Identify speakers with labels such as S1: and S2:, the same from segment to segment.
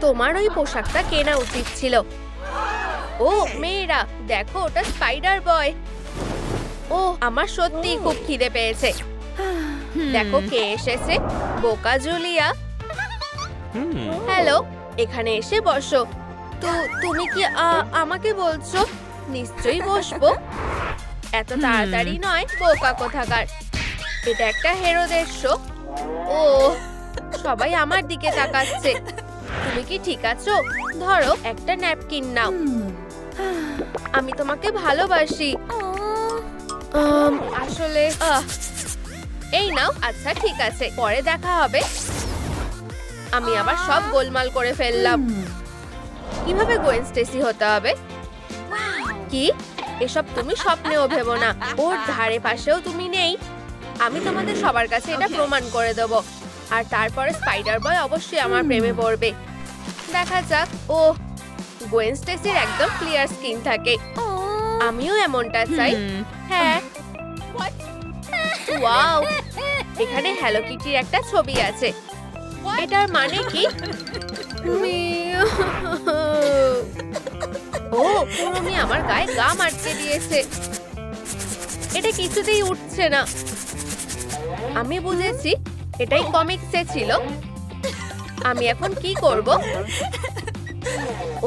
S1: তোমার ওই পোশাকটা কেনা উচিত ছিল। ও মেয়েরা দেখো, ওটা স্পাইডার বয়। ও আমার সত্যি খুব খিদে পেয়েছে। দেখো কে এসেছে, বোকা জুলিয়া। হ্যালো, এখানে এসে বসো। তো তুমি কি আমাকে বলছো? নিশ্চয়ই বসবো। এত তাড়াতাড়ি নয়, বোকা কোথাকার। এটা একটা হেরোদের শো। ও সবাই আমার দিকে তাকাচ্ছে। তুমি কি ঠিক আছো? ধরো একটা ন্যাপকিন নাও। আমি তোমাকে ভালোবাসি। আসলে এই নাও। আচ্ছা ঠিক আছে, পরে দেখা হবে। আমি আবার সব গোলমাল করে ফেললাম। কিভাবে গোয়েন স্টেসি হতে হবে? কি এসব তুমি স্বপ্নেও ভেবো না। ওর ধারে পাশেও তুমি নেই। আমি তোমাদের সবার কাছে এটা প্রমাণ করে দেবো। আর তারপরে স্পাইডার বয় অবশ্যই আমার প্রেমে পড়বে। দেখা যাক। ও গোয়েন স্টেসির একদম ক্লিয়ার স্কিন থাকে। আমিও এমনটা চাই। হ্যাঁ। ওয়াও, এখানে হ্যালো কিটির একটা ছবি আছে। এটার মানে কি? ও পুরোমি আমার গায়ে গাম আটকে দিয়েছে। এটা কিছুতেই উঠছে না। আমি বুঝেছি, এটাই কমিক্সে ছিল। আমি এখন কি করব?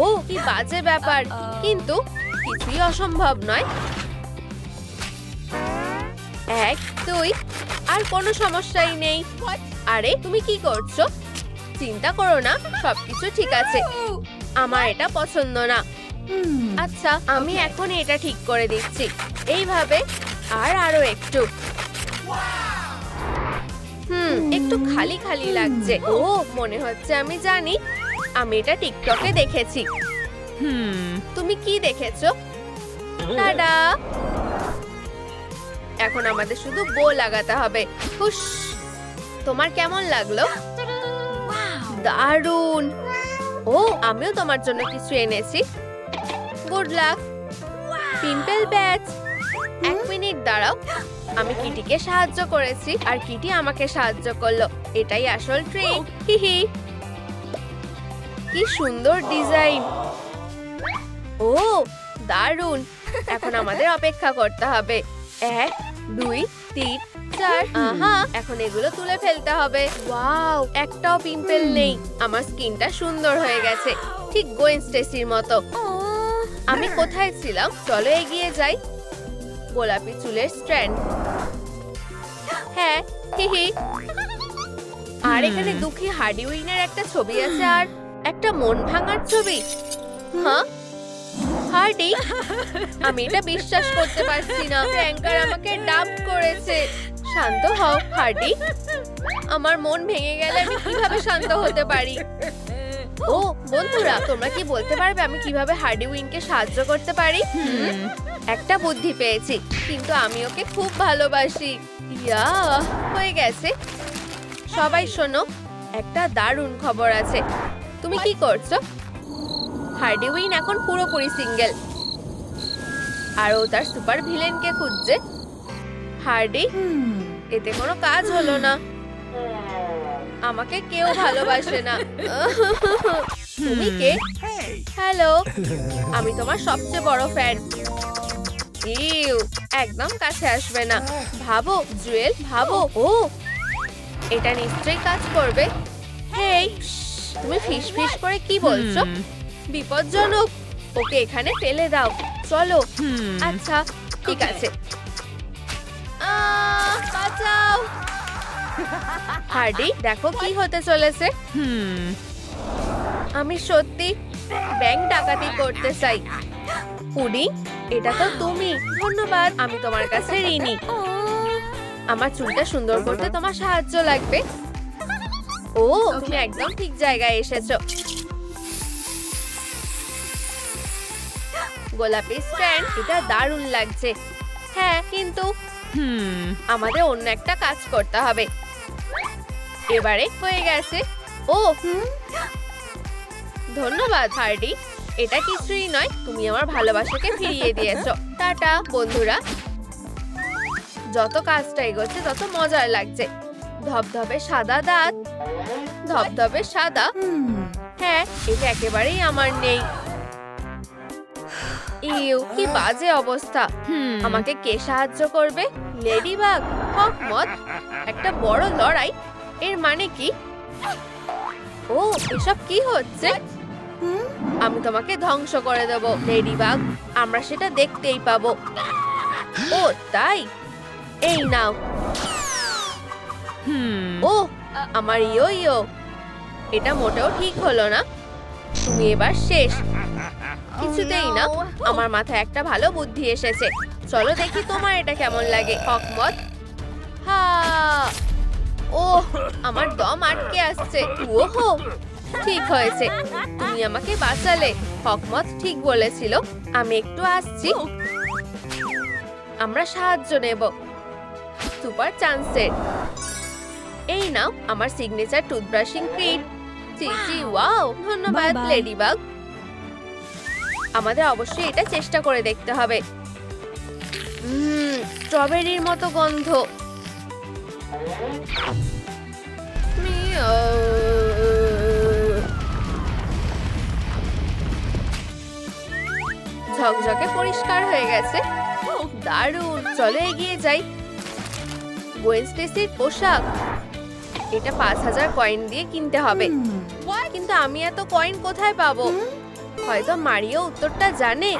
S1: ও কি বাজে ব্যাপার, কিন্তু কিছুই অসম্ভব নয়। 1 2 আর কোনো সমস্যাই নেই। আরে তুমি কি করছো? চিন্তা করো না, সবকিছু ঠিক আছে। আমার এটা পছন্দ না। আচ্ছা, আমি এখন এটা ঠিক করে দিচ্ছি। এইভাবে আর আরো একটু। একটু খালি খালি লাগছে। ও মনে হচ্ছে আমি জানি। আমি এটা টিকটকে দেখেছি। তুমি কি দেখেছো? টাডা। এখন আমাদের শুধু বো লাগাতে হবে। হুশ। তোমার কেমন লাগলো? দারুণ। ও আমিও তোমার জন্য কিছু এনেছি। Good luck. Pimple batch. 1 minute দাঁড়াও। আমি কিটিকে সাহায্য করেছি আর কিটি আমাকে সাহায্য করলো। এটাই আসল ট্রিক। হিহি। কি সুন্দর ডিজাইন। ও দারুণ। এখন আমাদের অপেক্ষা করতে হবে। 1 2 3 4। আহা, এখন এগুলো তুলে ফেলতে হবে। ওয়াও, একটাও পিম্পল নেই। আমার স্কিনটা সুন্দর হয়ে গেছে, ঠিক গোয়েন স্টেসির মতো। আমি কোথায় ছিলাম? চলো এগিয়ে যাই। গোলাপি চুলের স্ট্র্যান্ড। হ্যাঁ, হিহি। আর এখানে দুঃখী হার্ডিউইনের একটা ছবি আছে আর একটা মন ভাঙার ছবি। হ্যাঁ হার্ডি, আমি এটা বিশ্বাস করতে পারছি না। ফ্র্যাঙ্কার আমাকে ডাম্প করেছে। শান্ত হও হার্ডি। আমার মন ভেঙে গেলে আমি কিভাবে শান্ত হতে পারি? ও বন্ধুরা, তোমরা কি বলতে পারবে আমি কিভাবে হার্ডিউইনকে সাহায্য করতে পারি? একটা বুদ্ধি পেয়েছি, কিন্তু আমি ওকে খুব ভালোবাসি। ইয়া, হয়ে গেছে। সবাই শোনো, একটা দারুণ খবর আছে। তুমি কি করছো? হার্ডিউইন এখন পুরোপুরি সিঙ্গেল, আর ও তার সুপার ভিলেনকে খুঁজছে। হার্ডি, এতে কোনো কাজ হলো না। আমাকে কেউ ভালোবাসে না। তুমি কে? হ্যালো, আমি তোমার সবচেয়ে বড় ফ্যান। ইউ, একদম কাছে আসবে না। ভাবো জুয়েল, ভাবো। ও এটা নিশ্চয়ই কাজ করবে। হেই, তুমি ফিস ফিস করে কি বলছো? বিপজ্জনক। ওকে এখানে ফেলে দাও। চলো। আচ্ছা ঠিক আছে। বাঁচাও। হার্ডি, দেখো কি হতে চলেছে। আমি সত্যি ব্যাংক ডাকাতি করতে চাই। পুডি, এটা তো তুমি। ধন্যবাদ, আমি তোমার কাছে ঋণী। আমার চুলটা সুন্দর করতে তোমার সাহায্য লাগবে। ও তুমি একদম ঠিক জায়গায় এসেছো। গোলাপি স্ট্র্যান্ড, এটা দারুণ লাগছে। হ্যাঁ, কিন্তু আমাদের অন্য একটা কাজ করতে হবে। এবারে হয়ে গেছে। ও ধন্যবাদ হার্ডি। এটা কিছুই নয়, তুমি আমার ভালোবাসাকে ফিরিয়ে দিয়েছো। টাটা বন্ধুরা। যত কাজটা এগোচ্ছে তত মজার লাগছে। ধবধবে সাদা দাঁত, ধবধবে সাদা। হ্যাঁ, এটা একেবারেই আমার নেই। ইউ, কি বাজে অবস্থা। আমাকে কে সাহায্য করবে? লেডিবাগ, হকমত, একটা বড় লড়াই? এর মানে কি? ও, এসব কি হচ্ছে? আমি তোমাকে ধ্বংস করে দেব লেডিবাগ, আমরা সেটা দেখতেই পাবো। ও তাই? এই নাও। ও, আমার ইয়ো ইয়ো, এটা মোটেও ঠিক হলো না। তুমি এবার শেষ। কিছুতেই না, আমার মাথায় একটা ভালো বুদ্ধি এসেছে। চলো দেখি তোমার এটা কেমন লাগে। হকমত, হা, ও, আমার দম আটকে আসছে। ওহো, ঠিক হয়েছে, তুমি আমাকে বাঁচালে। হকমত ঠিক বলেছিল। আমি একটু আসছি, আমরা সাহায্য নেব। সুপার চান্সের। এই নাও আমার সিগনেচার টুথব্রাশিং ক্রিম। চিচি, ওয়াও, ধন্যবাদ লেডিবাগ। আমাদের অবশ্যই এটা চেষ্টা করে দেখতে হবে। স্ট্রবেরির মতো গন্ধ। ঝকঝকে পরিষ্কার হয়ে গেছে। দারুণ, চলো এগিয়ে যাই। গোয়েন স্টেসির পোশাক, এটা 5000 কয়েন দিয়ে কিনতে হবে। কিন্তু আমি এত কয়েন কোথায় পাবো? হয়তো মারিও উত্তরটা জানে।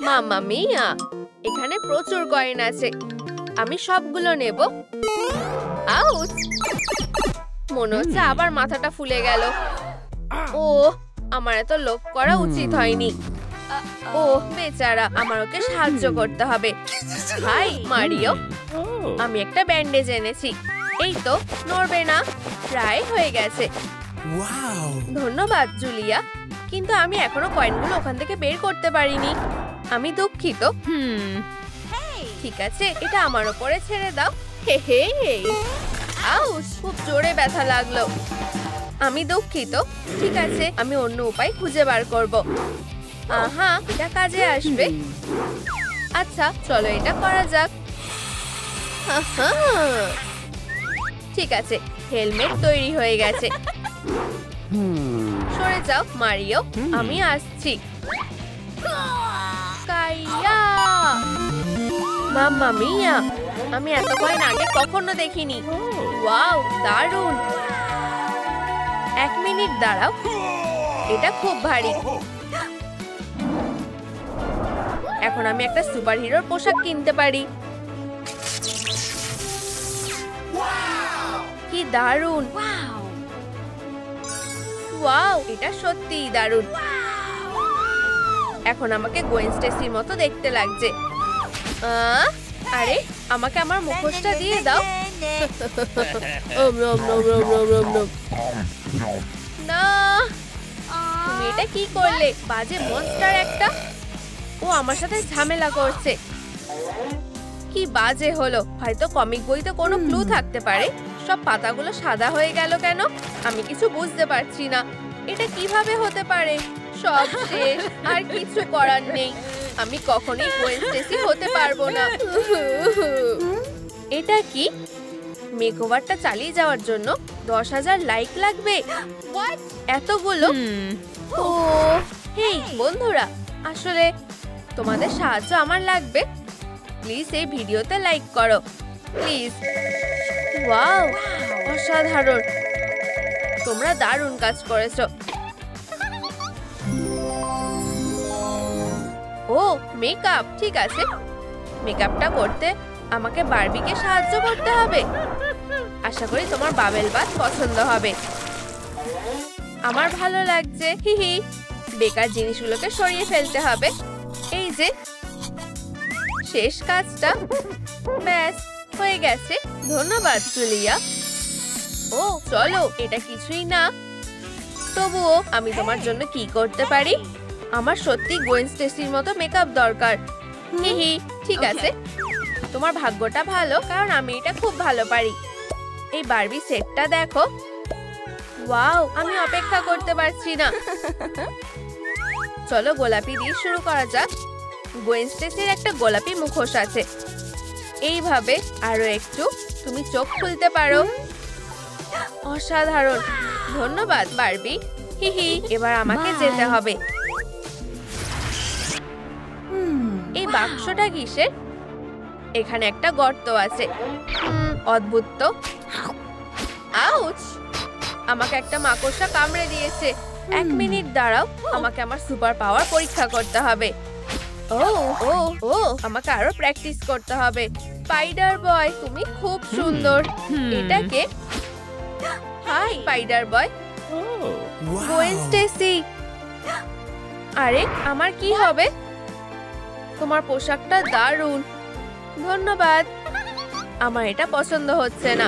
S1: মাম্মা মিয়া, এখানে প্রচুর কয়েন আছে, আমি সবগুলো নেব। আউচ, মনে হচ্ছে আবার মাথাটা ফুলে গেল। ও, আমার এত লোভ করা উচিত হয়নি। ও বেচারা, আমার ওকে সাহায্য করতে হবে। হাই মারিও, আমি একটা ব্যান্ডেজ এনেছি। এই তো, নড়বে না, প্রায় হয়ে গেছে। ধন্যবাদ জুলিয়া, কিন্তু আমি এখনো কয়েনগুলো ওখান থেকে বের করতে পারিনি। আমি দুঃখিত। ঠিক আছে, এটা আমার ওপরে ছেড়ে দাও। হে হে, আউস, খুব জোরে ব্যথা লাগলো। আমি দুঃখিত। ঠিক আছে, আমি অন্য উপায় খুঁজে বার করব। আহা, এটা কাজে আসবে। আচ্ছা, চলো এটা করা যাক। ঠিক আছে, হেলমেট তৈরি হয়ে গেছে। সরে যাও মারিও, আমি আসছি। কাইয়া, মাম্মা মিয়া, আমি এত কয়েন আগে কখনো দেখিনি। ওয়াও, দারুণ। 1 মিনিট দাঁড়াও, এটা খুব ভারী। এখন আমি একটা সুপার হিরোর পোশাক কিনতে পারি। কি দারুণ। ওয়াও, এটা সত্যিই দারুণ। এখন আমাকে গোয়েন স্টেসির মতো দেখতে লাগছে। আরে, আমাকে আমার মুখোশটা দিয়ে দাও। না, তুমি এটা কি করলে? বাজে মনস্টার একটা। ও আমার সাথে ঝামেলা করছে। কি বাজে হলো। হয়তো কমিক বইতে কোনো ক্লু থাকতে পারে। সব পাতাগুলো সাদা হয়ে গেল কেন? আমি কিছু বুঝতে পারছি না। এটা কিভাবে হতে পারে? সব শেষ, আর কিছু করার নেই। আমি কখনোই গোয়েন স্টেসি হতে পারবো না। এটা কি? মেকওভারটা চালিয়ে যাওয়ার জন্য 10,000 লাইক লাগবে? এতগুলো? ও হেই বন্ধুরা, আসলে তোমাদের সাহায্য আমার লাগবে। প্লিজ এই ভিডিওতে লাইক করো, প্লিজ। ওয়াও, অসাধারণ। তোমরা দারুণ কাজ করেছো। ও, মেকআপ, ঠিক আছে। মেকআপটা করতে আমাকে বারবিকে সাহায্য করতে হবে। আশা করি তোমার বাবেল বাথ পছন্দ হবে। আমার ভালো লাগছে। হিহি, বেকার জিনিসগুলোকে সরিয়ে ফেলতে হবে। এই যে শেষ কাজটা, ব্যাস হয়ে গেছে। ধন্যবাদ জুলিয়া। ও চলো, এটা কিছুই না। তবুও আমি তোমার জন্য কি করতে পারি? আমার সত্যি গোয়েন স্টেসির মতো মেকআপ দরকার। হিহি, ঠিক আছে। তোমার ভাগ্যটা ভালো, কারণ আমি এটা খুব ভালো পারি। এই বারবি সেটটা দেখো। ওয়াও, আমি অপেক্ষা করতে পারছি না। চলো গোলাপি দিয়ে শুরু করা যাক। গোয়েন স্টেসির একটা গোলাপি মুখোশ আছে। এইভাবে আরো একটু। তুমি চোখ খুলতে পারো। অসাধারণ, ধন্যবাদ বারবি। হিহি, এবার আমাকে যেতে হবে। এই বাক্সটা কিসের? এখানে একটা গর্ত আছে। অদ্ভুত তো। আউচ! আমাকে একটা মাকড়সা কামড়ে দিয়েছে। 1 মিনিট দাঁড়াও, আমাকে আমার সুপার পাওয়ার পরীক্ষা করতে হবে। ও ও ও, আমাকে আরো প্র্যাকটিস করতে হবে। স্পাইডার বয়, তুমি খুব সুন্দর। এটাকে হাই স্পাইডার বয়। গোয়েন স্টেসি, আরে আমার কি হবে? তোমার পোশাকটা দারুণ, ধন্যবাদ। আমার এটা পছন্দ হচ্ছে না।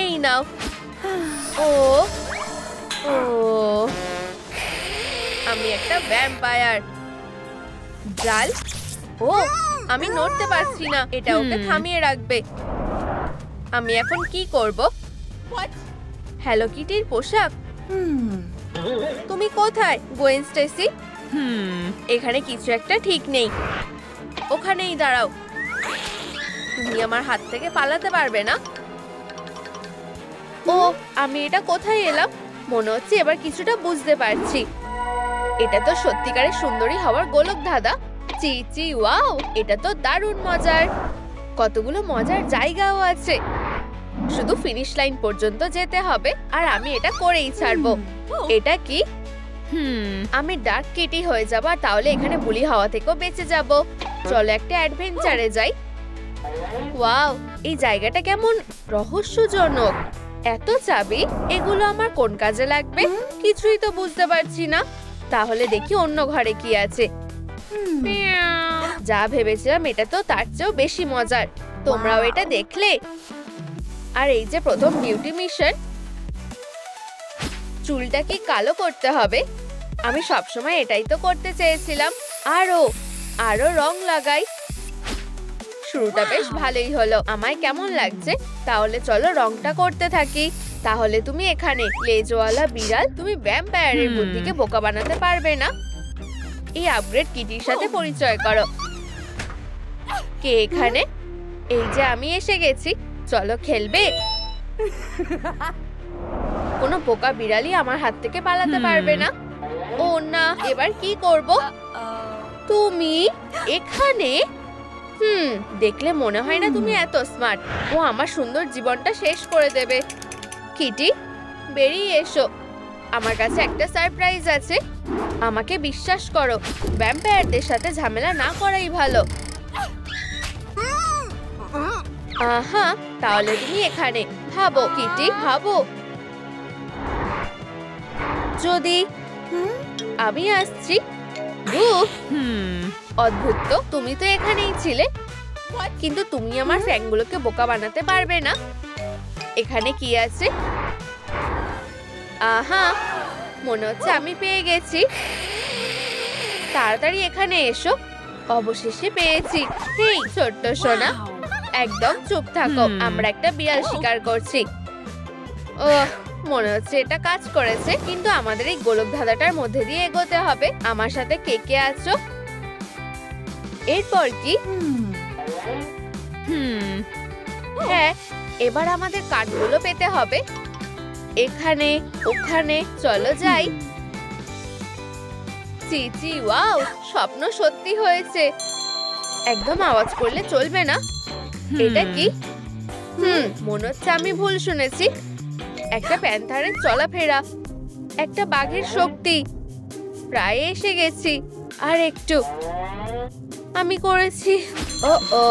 S1: এই নাও। ও ও, আমি একটা ভ্যাম্পায়ার। জাল। ও, আমি নড়তে পারছি না। এটা ওকে থামিয়ে রাখবে। আমি এখন কি করব? হ্যালো কিটির পোশাক। তুমি কোথায় গোয়েন স্টেসি? এখানে কিছু একটা ঠিক নেই। ওখানেই দাঁড়াও। তুমি আমার হাত থেকে পালাতে পারবে না। ও, আমি এটা কোথায় এলাম? মনে হচ্ছে এবার কিছুটা বুঝতে পারছি। এটা তো সত্যিকারের সুন্দরী হওয়ার গোলক ধাঁধা। চি চি, ওয়াও, এটা তো দারুণ মজার। কতগুলো মজার জায়গাও আছে। শুধু ফিনিশ লাইন পর্যন্ত যেতে হবে, আর আমি এটা করেই ছাড়বো। এটা কি? আমি ডার্ক কিটি হয়ে যাব, আর তাহলে এখানে বুলি হাওয়া থেকেও বেঁচে যাব। চলো একটা অ্যাডভেঞ্চারে যাই। ওয়াও, এই জায়গাটা কেমন রহস্যজনক। এত চাবি, এগুলো আমার কোন কাজে লাগবে? কিছুই তো বুঝতে পারছি না। তাহলে দেখি অন্য ঘরে কি আছে। যা ভেবেছিলাম এটা তো তার চেয়েও বেশি মজার। তোমরাও এটা দেখলে? আর এই যে প্রথম বিউটি মিশন, চুলটা কি কালো করতে হবে? আমি সবসময় এটাই তো করতে চেয়েছিলাম। আরো আরো রং লাগাই। শুরুটা বেশ ভালোই হলো। আমায় কেমন লাগছে? তাহলে চলো রংটা করতে থাকি। তাহলে তুমি এখানে লেজওয়ালা বিড়াল, তুমি ভ্যাম্পায়ারের বুদ্ধিকে বোকা বানাতে পারবে না। এই আপগ্রেড কিটির সাথে পরিচয় করো। কে এখানে? এই যে আমি এসে গেছি। চলো খেলবে। কোনো বোকা বিড়ালই আমার হাত থেকে পালাতে পারবে না। ও না, এবার কি করব? তুমি এখানে? দেখলে মনে হয় না তুমি এত স্মার্ট। ও আমার সুন্দর জীবনটা শেষ করে দেবে। কিটি, বেরিয়ে এসো। আমার কাছে একটা সারপ্রাইজ আছে। আমাকে বিশ্বাস করো, ভ্যাম্পায়ারদের সাথে ঝামেলা না করাই ভালো। আহা, তাহলে তুমি এখানে ভাবো কিটি, ভাবো। যদি আমি আসছি। অদ্ভুত তো, তুমি তো এখানেই ছিলে, কিন্তু তুমি আমার ফ্যাংগুলোকে বোকা বানাতে পারবে না। এখানে কি আছে? আহা, মনে হচ্ছে আমি পেয়ে গেছি। তাড়াতাড়ি এখানে এসো। অবশেষে পেয়েছি। হেই ছোট্ট সোনা, একদম চুপ থাকো। আমরা একটা বিড়াল শিকার করছি। ওহ, মনে হচ্ছে এটা কাজ করেছে, কিন্তু আমাদের এই গোলক ধাঁধাটার মধ্যে দিয়ে এগোতে হবে। আমার সাথে কে কে আছো? এরপর কি? হ্যাঁ, এবার আমাদের কাঠগুলো পেতে হবে। এখানে ওখানে, চলো যাই। চি চি, ওয়াও, স্বপ্ন সত্যি হয়েছে। একদম আওয়াজ করলে চলবে না। এটা কি? মনে হচ্ছে আমি ভুল শুনেছি। একটা প্যান্থারের চলাফেরা, একটা বাঘের শক্তি। প্রায় এসে গেছি, আর একটু। আমি করেছি। ও ও,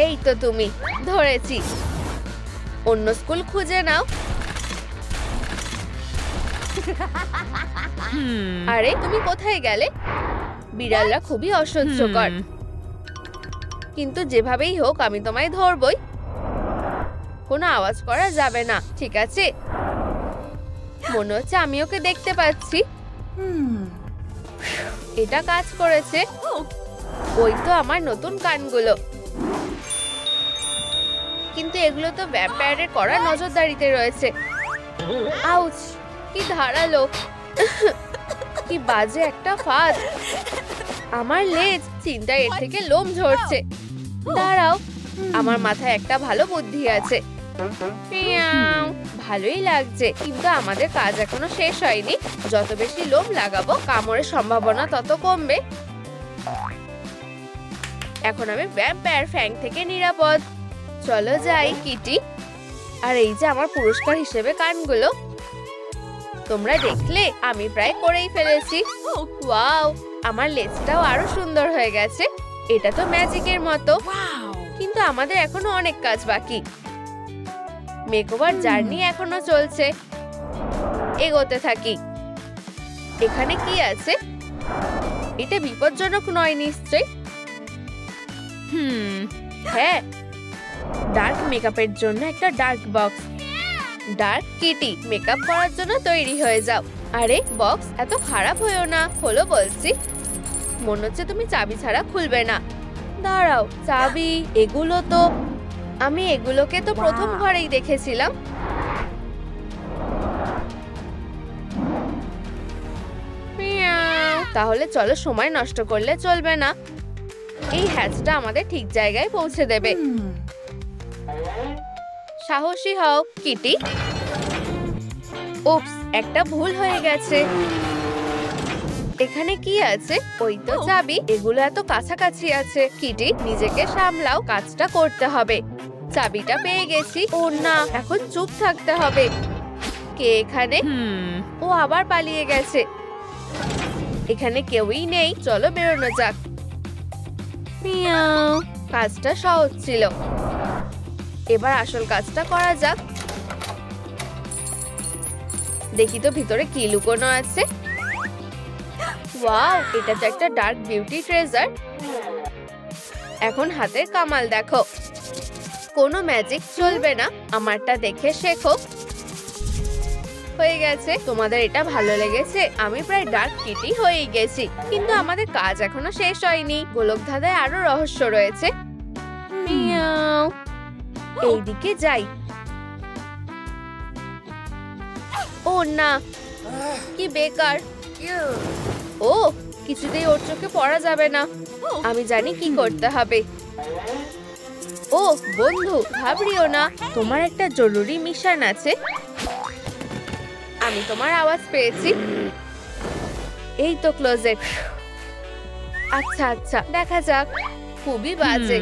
S1: এই তো তুমি, ধরেছি। অন্য স্কুল খুঁজে নাও। আরে তুমি কোথায় গেলে? বিড়ালরা খুবই অসহ্যকর, কিন্তু যেভাবেই হোক আমি তোমায় ধরবই। কোনো আওয়াজ করা যাবে না, ঠিক আছে? মনে হচ্ছে আমি ওকে দেখতে পাচ্ছি। এটা কাজ করেছে। ওই তো আমার নতুন কানগুলো। কিন্তু এগুলো তো ভ্যাম্পায়ারের করা নজরদারিতে রয়েছে। আউচ, কি ধারালো। কি বাজে একটা ফাঁদ। আমার লেজ, চিন্তায় এর থেকে লোম ঝরছে। দাঁড়াও, আমার মাথায় একটা ভালো বুদ্ধি আছে। মিয়াও। ভালোই লাগছে, কিন্তু আমাদের কাজ এখনো শেষ হয়নি। যত বেশি লোভ লাগাবো কামড়ের সম্ভাবনা তত কমবে। এখন আমি ভ্যাম্পায়ার ফ্যাং থেকে নিরাপদ। চলো যাই কিটি। আর এই যে আমার পুরস্কার হিসেবে কানগুলো, তোমরা দেখলে আমি প্রায় করেই ফেলেছি। ওয়াও, আমার লেজটাও আরো সুন্দর হয়ে গেছে। এটা তো ম্যাজিকের মতো। কিন্তু আমাদের এখনো অনেক কাজ বাকি। মেকওভার জার্নি এখনো চলছে। এগোতে থাকি। এখানে কি আছে? এটা বিপজ্জনক নয় নিশ্চয়। হ্যাঁ, ডার্ক মেকআপের জন্য একটা dark box. Dark Kitty, makeup করার জন্য তৈরি হয়ে যাও। আরে বক্স, এত খারাপ হয়েও না। হলো বলছি। মনে হচ্ছে তুমি চাবি ছাড়া খুলবে না। দাঁড়াও, চাবি? এগুলো তো আমি এগুলোকে তো প্রথম ঘরেই দেখেছিলাম। তাহলে চলো, সময় নষ্ট করলে চলবে না। এই হ্যাচটা আমাদের ঠিক জায়গায় পৌঁছে দেবে। সাহসী হও কিটি। উপস, একটা ভুল হয়ে গেছে। এখানে কি আছে? ওই তো চাবি। এগুলো এত কাছাকাছি আছে। কিটি, নিজেকে সামলাও, কাজটা করতে হবে। চাবিটা পেয়ে গেছি। ও না, এখন চুপ থাকতে হবে। কে এখানে? ও আবার পালিয়ে গেছে। এখানে কেউই নেই। চলো বেরোনো যাক। মিয়াও। কাজটা সহজ ছিল। এবার আসল কাজটা করা যাক। দেখি তো ভিতরে কি লুকোনো আছে। ওয়াও, এটা তো একটা ডার্ক বিউটি ট্রেজার। এখন হাতের কামাল দেখো। কোনো ম্যাজিক চলবে না, আমারটা দেখে শেখো। হয়ে গেছে। তোমাদের এটা ভালো লেগেছে? আমি প্রায় ডার্ক কিটি হয়েই গেছি, কিন্তু আমাদের কাজ এখনো শেষ হয়নি। গোলক ধাঁধায় আরো রহস্য রয়েছে। মিয়াও। এইদিকে যাই। ও না, কি বেকার। ও, কিছুতেই ওর চোখে পড়া যাবে না। আমি জানি কি করতে হবে। ও বন্ধু, ঘাবড়িও না, তোমার একটা জরুরি মিশন আছে। আমি তোমার আওয়াজ পেয়েছি। এই তো ক্লোজেট। আচ্ছা আচ্ছা, দেখা যাক। খুবই বাজে,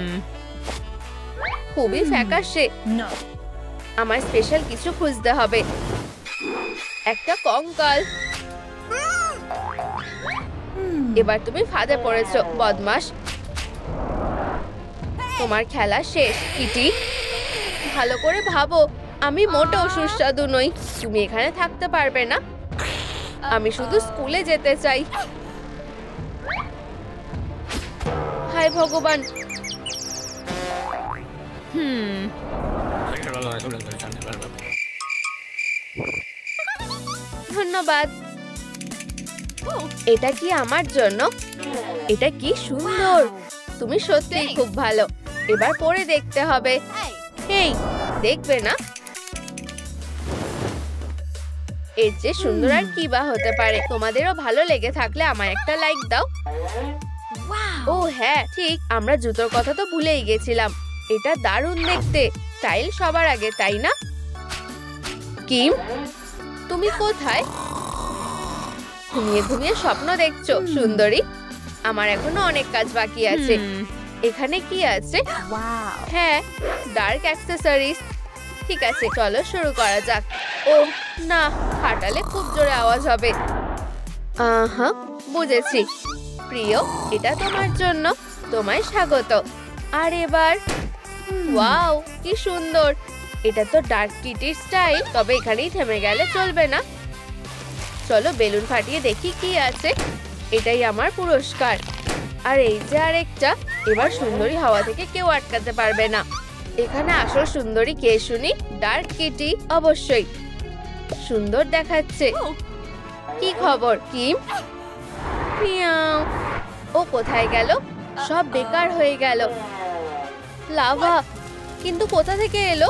S1: খুবই ফ্যাকাশে। আমার স্পেশাল কিছু খুঁজতে হবে। একটা কঙ্কাল। এবার তুমি ফাঁদে পড়েছো, বদমাশ। তোমার খেলা শেষ কিটি। ভালো করে ভাবো, আমি মোটেও সুস্বাদু নই। তুমি এখানে থাকতে পারবে না। আমি শুধু স্কুলে যেতে চাই। হায় ভগবান। ধন্যবাদ। এটা কি আমার জন্য? এটা কি সুন্দর। তুমি সত্যিই খুব ভালো। এবার পরে দেখতে হবে। এই, দেখবে না? এর চেয়ে সুন্দর আর কি বা হতে পারে। তোমাদেরও ভালো লেগে থাকলে আমায় একটা লাইক দাও। ও হ্যাঁ, ঠিক, আমরা জুতোর কথা তো ভুলেই গেছিলাম। এটা দারুণ দেখতে। স্টাইল সবার আগে, তাই না? কিম, তুমি কোথায়? ঘুমিয়ে ঘুমিয়ে স্বপ্ন দেখছো সুন্দরী। আমার এখনো অনেক কাজ বাকি আছে। এখানে কি আছে? হ্যাঁ, ডার্ক অ্যাক্সেসরিজ। ঠিক আছে, চলো শুরু করা যাক। ও না, ফাটালে খুব জোরে আওয়াজ হবে। আহা, বুঝেছি। প্রিয়, এটা তোমার জন্য। তোমায় স্বাগত। আর এবার ওয়াও, কি সুন্দর। এটা তো ডার্ক কিটির স্টাইল। তবে এখানেই থেমে গেলে চলবে না। চলো বেলুন ফাটিয়ে দেখি কি আছে। এটাই আমার পুরস্কার। আর এই যে আরেকটা। এবার সুন্দরী হাওয়া থেকে কেউ আটকাতে পারবে না। এখানে আসল সুন্দরী কে শুনি? ডার্ক কিটি, অবশ্যই। সুন্দর দেখাচ্ছে। কি খবর কিম? মিয়াও। ও কোথায় গেল? সব বেকার হয়ে গেল। লাভা, কিন্তু কোথা থেকে এলো?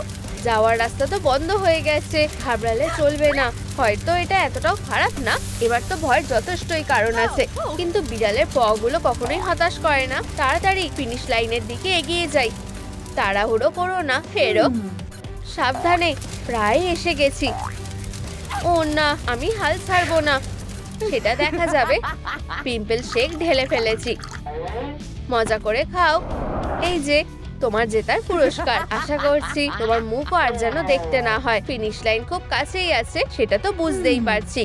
S1: যাওয়ার রাস্তা তো বন্ধ হয়ে গেছে। ঘাবড়ালে চলবে না। হয়তো এটা এতটাও খারাপ না। এবার তো ভয়ের যথেষ্টই কারণ আছে। কিন্তু বিড়ালের পাগুলো কখনোই হতাশ করে না। তাড়াতাড়ি ফিনিশ লাইনের দিকে এগিয়ে যাই। তাড়াহুড়ো করো না, ফেরো। সাবধানে, প্রায় এসে গেছি। ও না, আমি হাল ছাড়বো না, সেটা দেখা যাবে। পিম্পল শেক ঢেলে ফেলেছি, মজা করে খাও। এই যে তোমার জেতার পুরস্কার। আশা করছি তোমার মুখও আর যেন দেখতে না হয়। ফিনিশ লাইন খুব কাছেই আছে, সেটা তো বুঝতেই পারছি।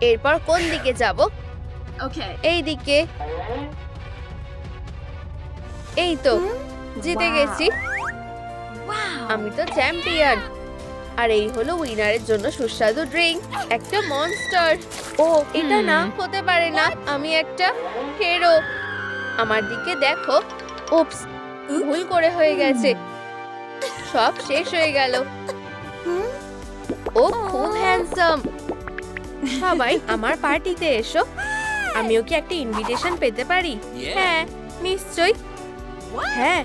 S1: এরপর কোন দিকে যাব? এই দিকে। এই তো জিতে গেছি, আমি তো চ্যাম্পিয়ন। আর এই হলো উইনারের জন্য সুস্বাদু ড্রিঙ্ক, একটা মনস্টার। ও এটা না হতে পারে না, আমি একটা হিরো। আমার দিকে দেখো। উপস, ভুল করে হয়ে গেছে, সব শেষ হয়ে গেল। ও খুব হ্যান্ডসাম। সবাই আমার পার্টিতে এসো। আমিও কি একটা ইনভিটেশন পেতে পারি? হ্যাঁ নিশ্চয়ই। হ্যাঁ,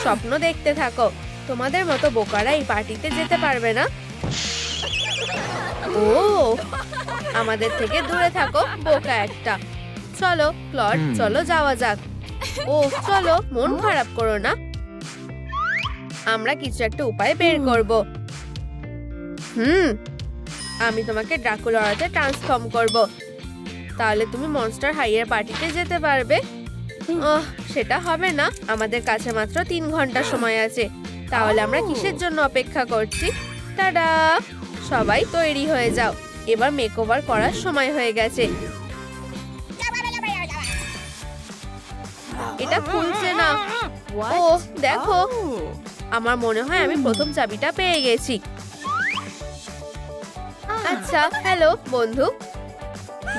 S1: স্বপ্ন দেখতে থাকো। তোমাদের মতো বোকারা এই পার্টিতে যেতে পারবে না। ও আমাদের থেকে দূরে থাকো, বোকা একটা। চলো ক্লড, চলো যাওয়া যাক। ও চলো, মন খারাপ করো না, আমরা কিছু একটা উপায় বের করব। আমি তোমাকে ড্রাকুলাতে ট্রান্সফর্ম করব, তাহলে তুমি মনস্টার হাইয়ের পার্টিতে যেতে পারবে। সেটা হবে না, আমাদের কাছে মাত্র 3 ঘন্টা সময় আছে। তাহলে আমরা কিসের জন্য অপেক্ষা করছি? টাডা, সবাই তৈরি হয়ে যাও, এবার মেকওভার করার সময় হয়ে গেছে। এটা খুলছে না। ও দেখো, আমার মনে হয় আমি প্রথম চাবিটা পেয়ে গেছি। আচ্ছা, হ্যালো বন্ধু,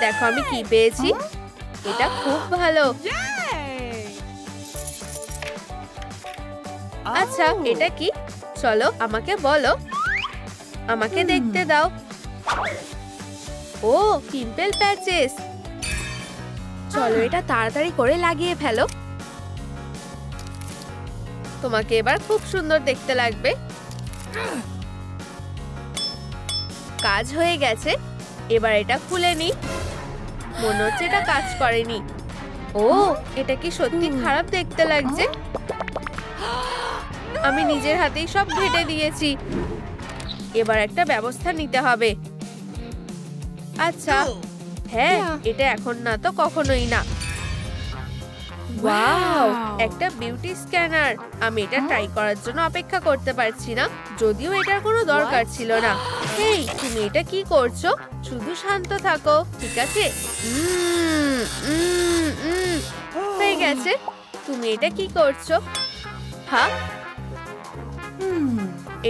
S1: দেখো আমি কি পেয়েছি। এটা খুব ভালো। আচ্ছা এটা কি? চলো আমাকে বলো, আমাকে দেখতে দাও। ও পিম্পল প্যাচেস। চলো এটা তাড়াতাড়ি করে লাগিয়ে ফেলো, তোমাকে এবার খুব সুন্দর দেখতে লাগবে। কাজ হয়ে গেছে, এবার এটা খুলে নি। মনে হচ্ছে এটা কাজ করেনি। ও এটা কি সত্যি খারাপ দেখতে লাগছে। আমি নিজের হাতেই সব ঘেটে দিয়েছি, এবার একটা ব্যবস্থা নিতে হবে। আচ্ছা হ্যাঁ, এটা এখন না তো কখনোই না। ওয়াও, একটা বিউটি স্ক্যানার। আমি এটা ট্রাই করার জন্য অপেক্ষা করতে পারছি না, যদিও এটার কোনো দরকার ছিল না। হেই, তুমি এটা কি করছো? শুধু শান্ত থাকো, ঠিক আছে? হয়ে গেছে। তুমি এটা কি করছো? হ্যাঁ,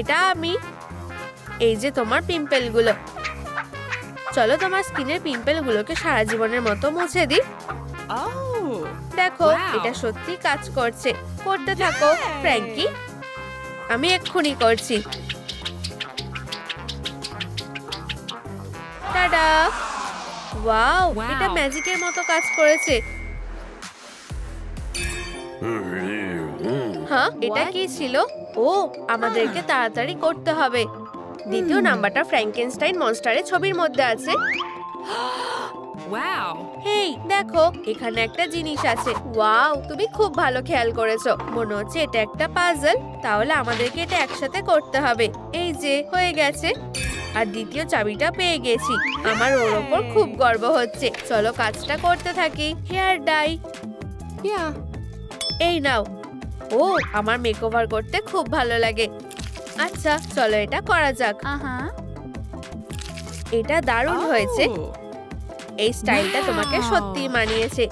S1: এটা আমি। এই যে তোমার পিম্পল গুলো, চলো তোমার স্কিনের পিম্পল গুলোকে সারা জীবনের মতো মুছে দিই। দেখো এটা সত্যি কাজ করছে, করতে থাকো ফ্র্যাঙ্কি। আমি এক্ষুনি করছি। টাডা, ওয়াও, এটা ম্যাজিকের মতো কাজ করেছে। হ্যাঁ, এটা কি ছিল? ও আমাদেরকে তাড়াতাড়ি করতে হবে। দ্বিতীয় নাম্বারটা ফ্র্যাঙ্কেনস্টাইন মনস্টারের ছবির মধ্যে আছে। হেই দেখো, এখানে একটা জিনিস আছে। ওয়াও, তুমি খুব ভালো খেয়াল করেছো। মনে হচ্ছে এটা একটা পাজল, তাহলে আমাদেরকে এটা একসাথে করতে হবে। এই যে হয়ে গেছে, আর দ্বিতীয় চাবিটা পেয়ে গেছি। আমার ওর ওপর খুব গর্ব হচ্ছে। চলো কাজটা করতে থাকি। হেয়ার ডাই, এই নাও। ও আমার মেকওভার করতে খুব ভালো লাগে। আচ্ছা চলো এটা করা যাক। এটা দারুণ হয়েছে, এই স্টাইলটা তোমাকে সত্যি মানিয়েছে।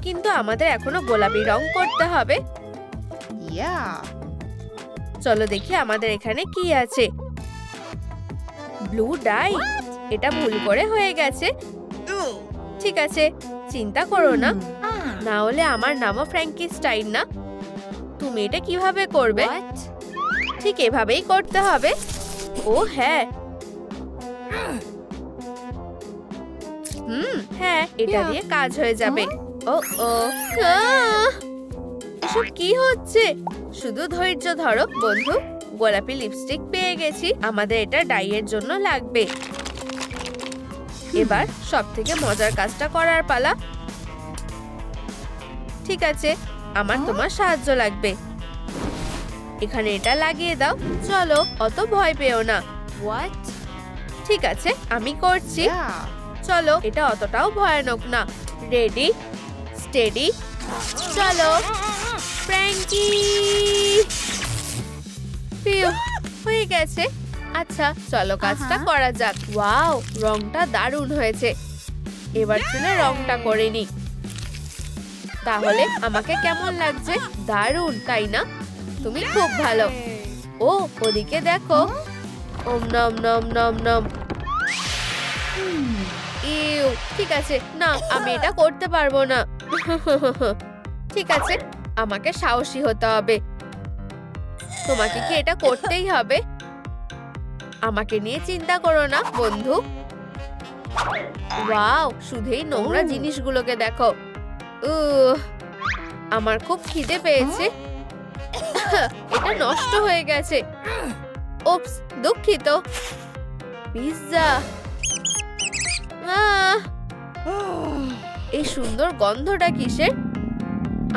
S1: কিন্তু আমাদের এখনো গোলাপি রং করতে হবে। চলো দেখি আমাদের এখানে কি আছে। ব্লু ডাই, এটা ভুল করে হয়ে গেছে। ঠিক আছে, চিন্তা করো না, না হলে আমার নামও ফ্র্যাঙ্কিস্টাইন না। তুমি এটা কিভাবে করবে? ঠিক এভাবেই করতে হবে। ও হ্যাঁ, হ্যাঁ, এটা দিয়ে কাজ হয়ে যাবে। ও ও, এসব কি হচ্ছে? শুধু ধৈর্য ধরো বন্ধু। গোলাপি লিপস্টিক পেয়ে গেছি, আমাদের এটা ডাইয়ের জন্য লাগবে। এবার সব থেকে মজার কাজটা করার পালা। ঠিক আছে, আমার তোমার সাহায্য লাগবে। এখানে এটা লাগিয়ে দাও। চলো, অত ভয় পেও না।
S2: What?
S1: ঠিক আছে, আমি করছি।
S2: Yeah.
S1: চলো, এটা অতটাও ভয়ানক না। রেডি, স্টেডি, চলো। ফ্র্যাঙ্কি! ফিউ, হয়ে গেছে। আচ্ছা, চলো কাজটা করা যাক। ওয়াও, রংটা দারুণ হয়েছে। এবার চলে রংটা করে নি। তাহলে আমাকে কেমন লাগছে? দারুণ, তাই না? তুমি খুব ভালো। ও, ওদিকে দেখো। ওম নম নম নম নম। ইউ, ঠিক আছে, না, আমি এটা করতে পারবো না। ঠিক আছে, আমাকে সাহসী হতে হবে। তোমাকে কি এটা করতেই হবে? আমাকে নিয়ে চিন্তা করো না, বন্ধু। ওয়াও, শুধুই নোংরা জিনিসগুলোকে দেখো। আমার খুব খিদে পেয়েছে। এটা নষ্ট হয়ে গেছে। ওপস, দুঃখিত। পিৎজা। এই সুন্দর গন্ধটা কিসের?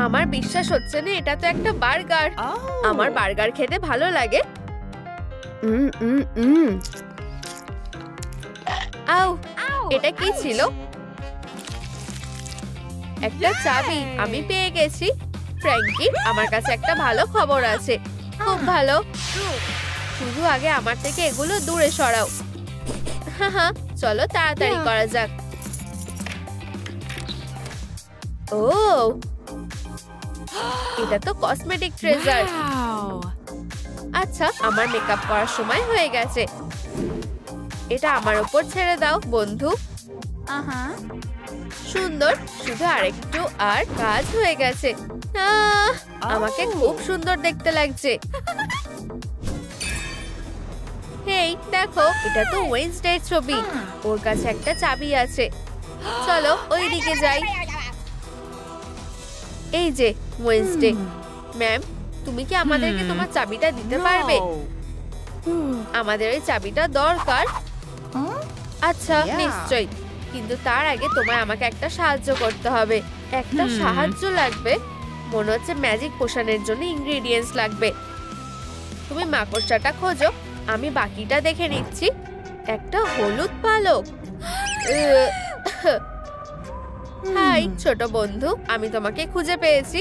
S1: আমার বিশ্বাস হচ্ছে না, এটা তো একটা বার্গার। আমার বার্গার খেতে ভালো লাগে। আউ, এটা কি ছিল? একটা চাবি। আমি পেয়ে গেছি। ফ্র্যাঙ্কি, আমার কাছে একটা ভালো খবর আছে। খুব ভালো। শুধু আগে আমার থেকে এগুলো দূরে সরাও। হ্যাঁ, চলো তাড়াতাড়ি করা যাক। ও, এটা তো কসমেটিক ট্রেজার। আচ্ছা, আমার মেকআপ করার সময় হয়ে গেছে। এটা আমার উপর ছেড়ে দাও, বন্ধু। সুন্দর, শুধু আরেকটু আর কাজ হয়ে গেছে। আমাকে খুব সুন্দর দেখতে লাগছে। হেই, দেখো, এটা তো ওয়েডনেসডের ছবি। ওর কাছে একটা চাবি আছে। চলো ওই দিকে যাই। এই যে ওয়েডনেসডে। ম্যাম, তুমি কি আমাদেরকে তোমার চাবিটা দিতে পারবে? আমাদের এই চাবিটা দরকার। আচ্ছা, নিশ্চয়ই, কিন্তু তার আগে তোমায় আমাকে একটা সাহায্য করতে হবে। একটা সাহায্য লাগবে? মনে হচ্ছে ম্যাজিক পোশনের জন্য ইনগ্রেডিয়েন্টস লাগবে। তুমি মাকড়সাটা খোঁজো, আমি বাকিটা দেখে নিচ্ছি। একটা হলুদ পালক। হাই ছোট বন্ধু, আমি তোমাকে খুঁজে পেয়েছি।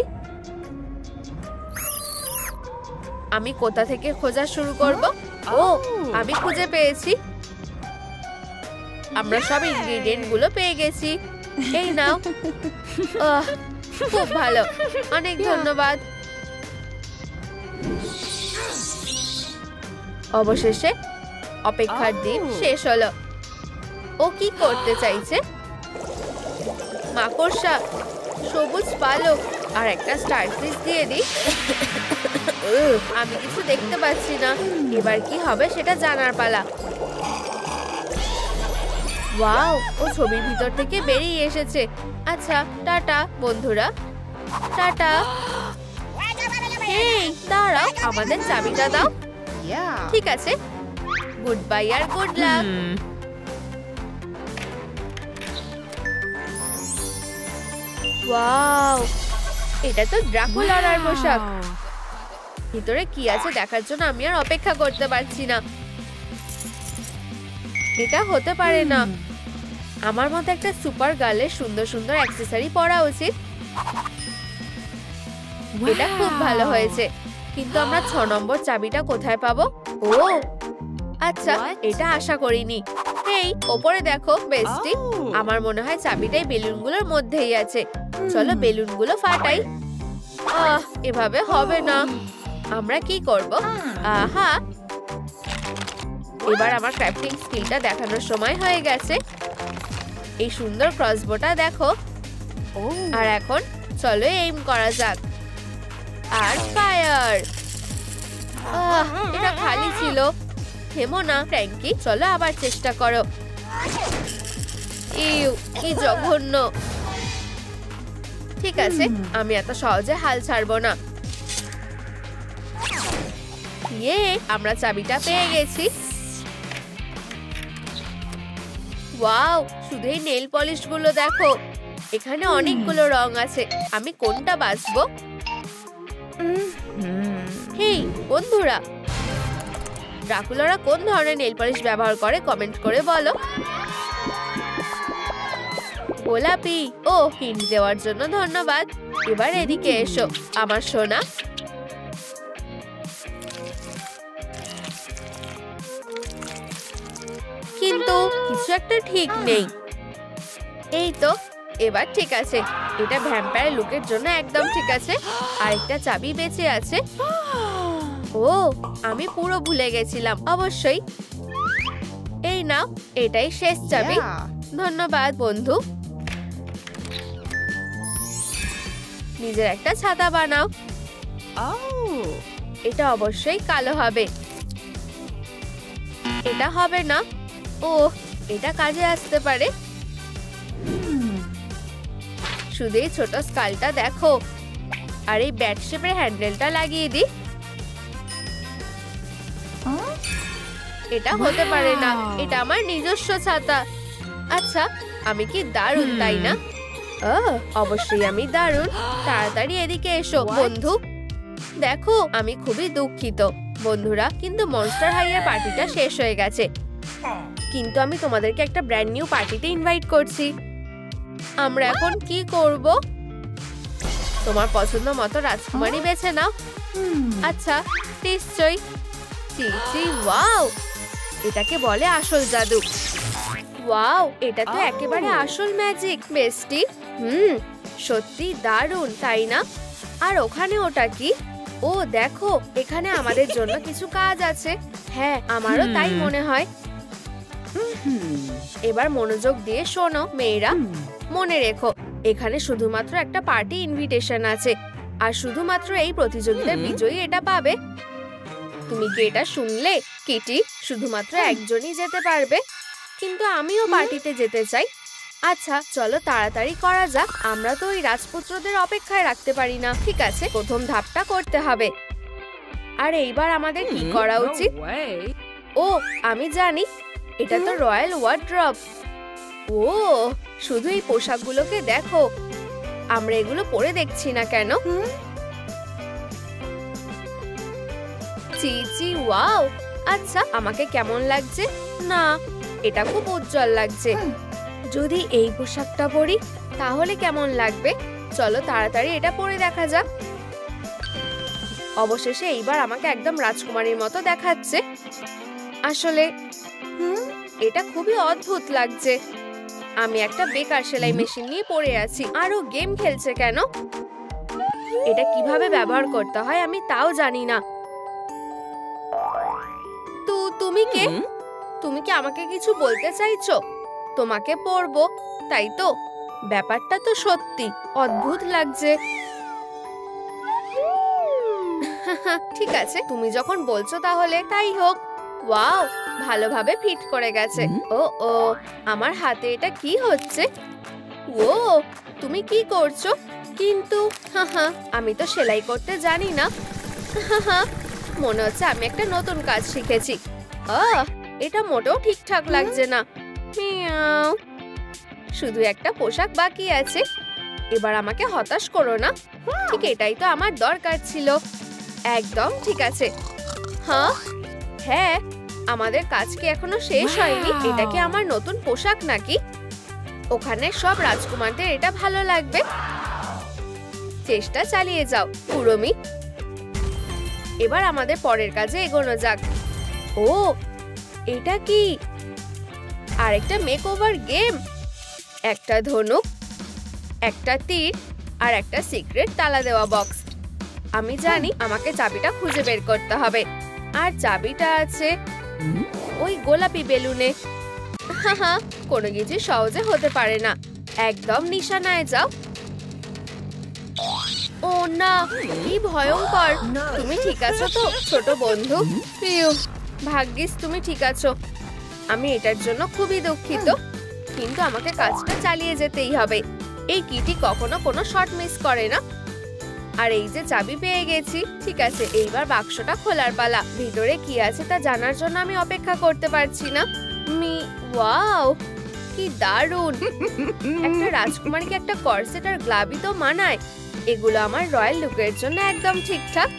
S1: আমি কোথা থেকে খোঁজা শুরু করব? ও, আমি খুঁজে পেয়েছি। আমরা সব ইনগ্রেডিয়েন্ট গুলো পেয়ে গেছি। এই নাও। খুব ভালো, অনেক ধন্যবাদ। অবশেষে অপেক্ষার দিন শেষ হলো। ও কি করতে চাইছে? মাকড়সা, সবুজ পালক আর একটা স্টারফিশ দিয়ে দিই। আমি কিছু দেখতে পাচ্ছি না। এবার কি হবে সেটা জানার পালা। ওয়াও, ও ছবির ভিতর থেকে বেরিয়ে এসেছে। আচ্ছা, টাটা বন্ধুরা, টাটা। এই দাঁড়াও, আমাদের চাবিটা দাও। ঠিক আছে, গুড বাই আর গুড লাক। ওয়াও, এটা তো ড্রাকুলার পোশাক। ভিতরে কি আছে দেখার জন্য আমি আর অপেক্ষা করতে পারছি না। এটা হতে পারে না। আমার মতো একটা সুপার গার্লের সুন্দর সুন্দর অ্যাকসেসরি পরা উচিত। এটা খুব ভালো হয়েছে, কিন্তু আমরা 6 নম্বর চাবিটা কোথায় পাবো? ও আচ্ছা, এটা আশা করিনি। এই ওপরে দেখো বেস্টি, আমার মনে হয় চাবিটাই বেলুনগুলোর মধ্যেই আছে। চলো বেলুনগুলো ফাটাই। এভাবে হবে না। আমরা কি করব? আহা, এবার আমার ক্রাফটিং স্কিলটা দেখানোর সময় হয়ে গেছে। এই সুন্দর ক্রসবোটা দেখো। আর এখন চলো এইম করা যাক। আর ফায়ার। এটা খালি ছিল। থেমো না ফ্র্যাঙ্কি, চলো আবার চেষ্টা করো। ইউ, কি জঘন্য। ঠিক আছে, আমি এত সহজে হাল ছাড়বো না। ইয়ে, আমরা চাবিটা পেয়ে গেছি। ওয়াও, শুধু এই নেল পলিশ গুলো দেখো। এখানে অনেকগুলো রং আছে। আমি কোনটা বাছবো? হেই বন্ধুরা, ড্রাকুলারা কোন ধরনের নেল পলিশ ব্যবহার করে কমেন্ট করে বলো। গোলাপি, ও হিন্ট দেওয়ার জন্য ধন্যবাদ। এবার এদিকে এসো আমার সোনা। কিন্তু কিছু একটা ঠিক নেই। এই তো, এবার ঠিক আছে। এটা ভ্যাম্পায়ার লুকের জন্য একদম ঠিক আছে। আরেকটা চাবি বেঁচে আছে। ও, আমি পুরো ভুলে গেছিলাম। অবশ্যই এই নাও, এটাই শেষ চাবি। ধন্যবাদ বন্ধু। নিজের একটা ছাতা বানাও। এটা অবশ্যই কালো হবে। এটা হবে না। ও, এটা কাজে আসতে পারে। শুধু এই ছোট স্কালটা দেখো। আর এই ব্যাট শেপের হ্যান্ডেলটা লাগিয়ে দিই। এটা হতে পারে না। এটা আমার নিজস্ব ছাতা। আচ্ছা, আমি কি দারুণ, তাই না? অবশ্যই আমি দারুণ। তাড়াতাড়ি এদিকে এসো বন্ধু। দেখো, আমি খুবই দুঃখিত বন্ধুরা, কিন্তু মনস্টার হাইয়ের পার্টিটা শেষ হয়ে গেছে। কিন্তু আমি তোমাদেরকে একটা ব্র্যান্ড নিউ পার্টিতে ইনভাইট করছি। আমরা এখন কি করব? তোমার পছন্দ মতো রাজকুমারী বেছে নাও। আচ্ছা, নিশ্চয়ই। চিচি, ওয়াও, এটাকে বলে আসল জাদু। ওয়াও, এটা তো একেবারে আসল ম্যাজিক বেস্টি। সত্যি দারুণ, তাই না? আর ওখানে ওটা কি? ও দেখো, এখানে আমাদের জন্য কিছু কাজ আছে। হ্যাঁ, আমারও তাই মনে হয়। এবার মনোযোগ দিয়ে শোনো মেয়েরা। মনে রেখো, এখানে শুধুমাত্র একটা পার্টি ইনভিটেশন আছে। আর শুধুমাত্র এই প্রতিযোগিতার বিজয়ী এটা পাবে। তুমি কি এটা শুনলে কিটি? শুধুমাত্র একজনই যেতে পারবে। কিন্তু আমিও পার্টিতে যেতে চাই। আচ্ছা, চলো তাড়াতাড়ি করা যাক। আমরা তো ওই রাজপুত্রদের অপেক্ষায় রাখতে পারি না। ঠিক আছে, প্রথম ধাপটা করতে হবে। আর এইবার আমাদের কি করা উচিত? ও, আমি জানি। এটা তো রয়্যাল ওয়ার্ড্রব। ও, শুধু এই পোশাকগুলোকে দেখো। আমরা এগুলো পরে দেখছি না কেন? চিচি, ওয়াও। আচ্ছা, আমাকে কেমন লাগছে? না, এটা খুব উজ্জ্বল লাগছে। যদি এই পোশাকটা পরি তাহলে কেমন লাগবে? চলো তাড়াতাড়ি এটা পরে দেখা যাক। অবশেষে এইবার আমাকে একদম রাজকুমারীর মতো দেখাচ্ছে। আসলে এটা খুবই অদ্ভুত লাগছে। আমি একটা বেকার সেলাই মেশিন নিয়ে পড়ে আছি। আরো গেম খেলছে কেন? এটা কিভাবে ব্যবহার করতে হয় আমি তাও জানি না। তো তুমি কে? তুমি কি আমাকে কিছু বলতে চাইছো? তোমাকে পরবো, তাই তো? ব্যাপারটা তো সত্যি অদ্ভুত লাগছে। ঠিক আছে, তুমি যখন বলছো তাহলে তাই হোক। ওয়াও, ভালোভাবে ফিট করে গেছে। ও ও, আমার হাতে এটা কি হচ্ছে? ও, তুমি কি করছো? কিন্তু আমি তো সেলাই করতে জানি না। মনে হচ্ছে আমি একটা নতুন কাজ শিখেছি। এটা মোটেও ঠিকঠাক লাগছে না। মিয়াও। শুধু একটা পোশাক বাকি আছে। এবার আমাকে হতাশ করো না। ঠিক এটাই তো আমার দরকার ছিল। একদম ঠিক আছে। হ্যাঁ, আমাদের কাজ কি এখনো শেষ হয়নি? এটা কি আমার নতুন পোশাক নাকি? ওখানে সব রাজকুমারদের এটা ভালো লাগবে। চেষ্টা চালিয়ে যাও পুরমি। এবার আমাদের পরের কাজে এগোনো যাক। ও, এটা কি? আরেকটা মেকওভার গেম। একটা ধনুক, একটা তীর আর একটা সিক্রেট তালা দেওয়া বক্স। আমি জানি আমাকে চাবিটা খুঁজে বের করতে হবে। আর চাবিটা আছে ওই গোলাপি বেলুনে। কোনো কিছু সহজে হতে পারে না। একদম নিশানায় যাও। ও না, কি ভয়ঙ্কর। তুমি ঠিক আছো তো ছোট বন্ধু? ভাগ্যিস তুমি ঠিক আছো। আমি এটার জন্য খুবই দুঃখিত, কিন্তু আমাকে কাজটা চালিয়ে যেতেই হবে। এই কিটি কখনো কোনো শট মিস করে না। আর এই যে চাবি পেয়ে গেছি। ঠিক আছে, এইবার বাক্সটা খোলার পালা। ভিতরে কি আছে তা জানার জন্য আমি অপেক্ষা করতে পারছি না। ওয়াও, কি দারুণ। একটা রাজকুমারীকে একটা কর্সেট আর গ্লাভি তো মানায়। এগুলো আমার রয়্যাল লুকের জন্য একদম ঠিকঠাক।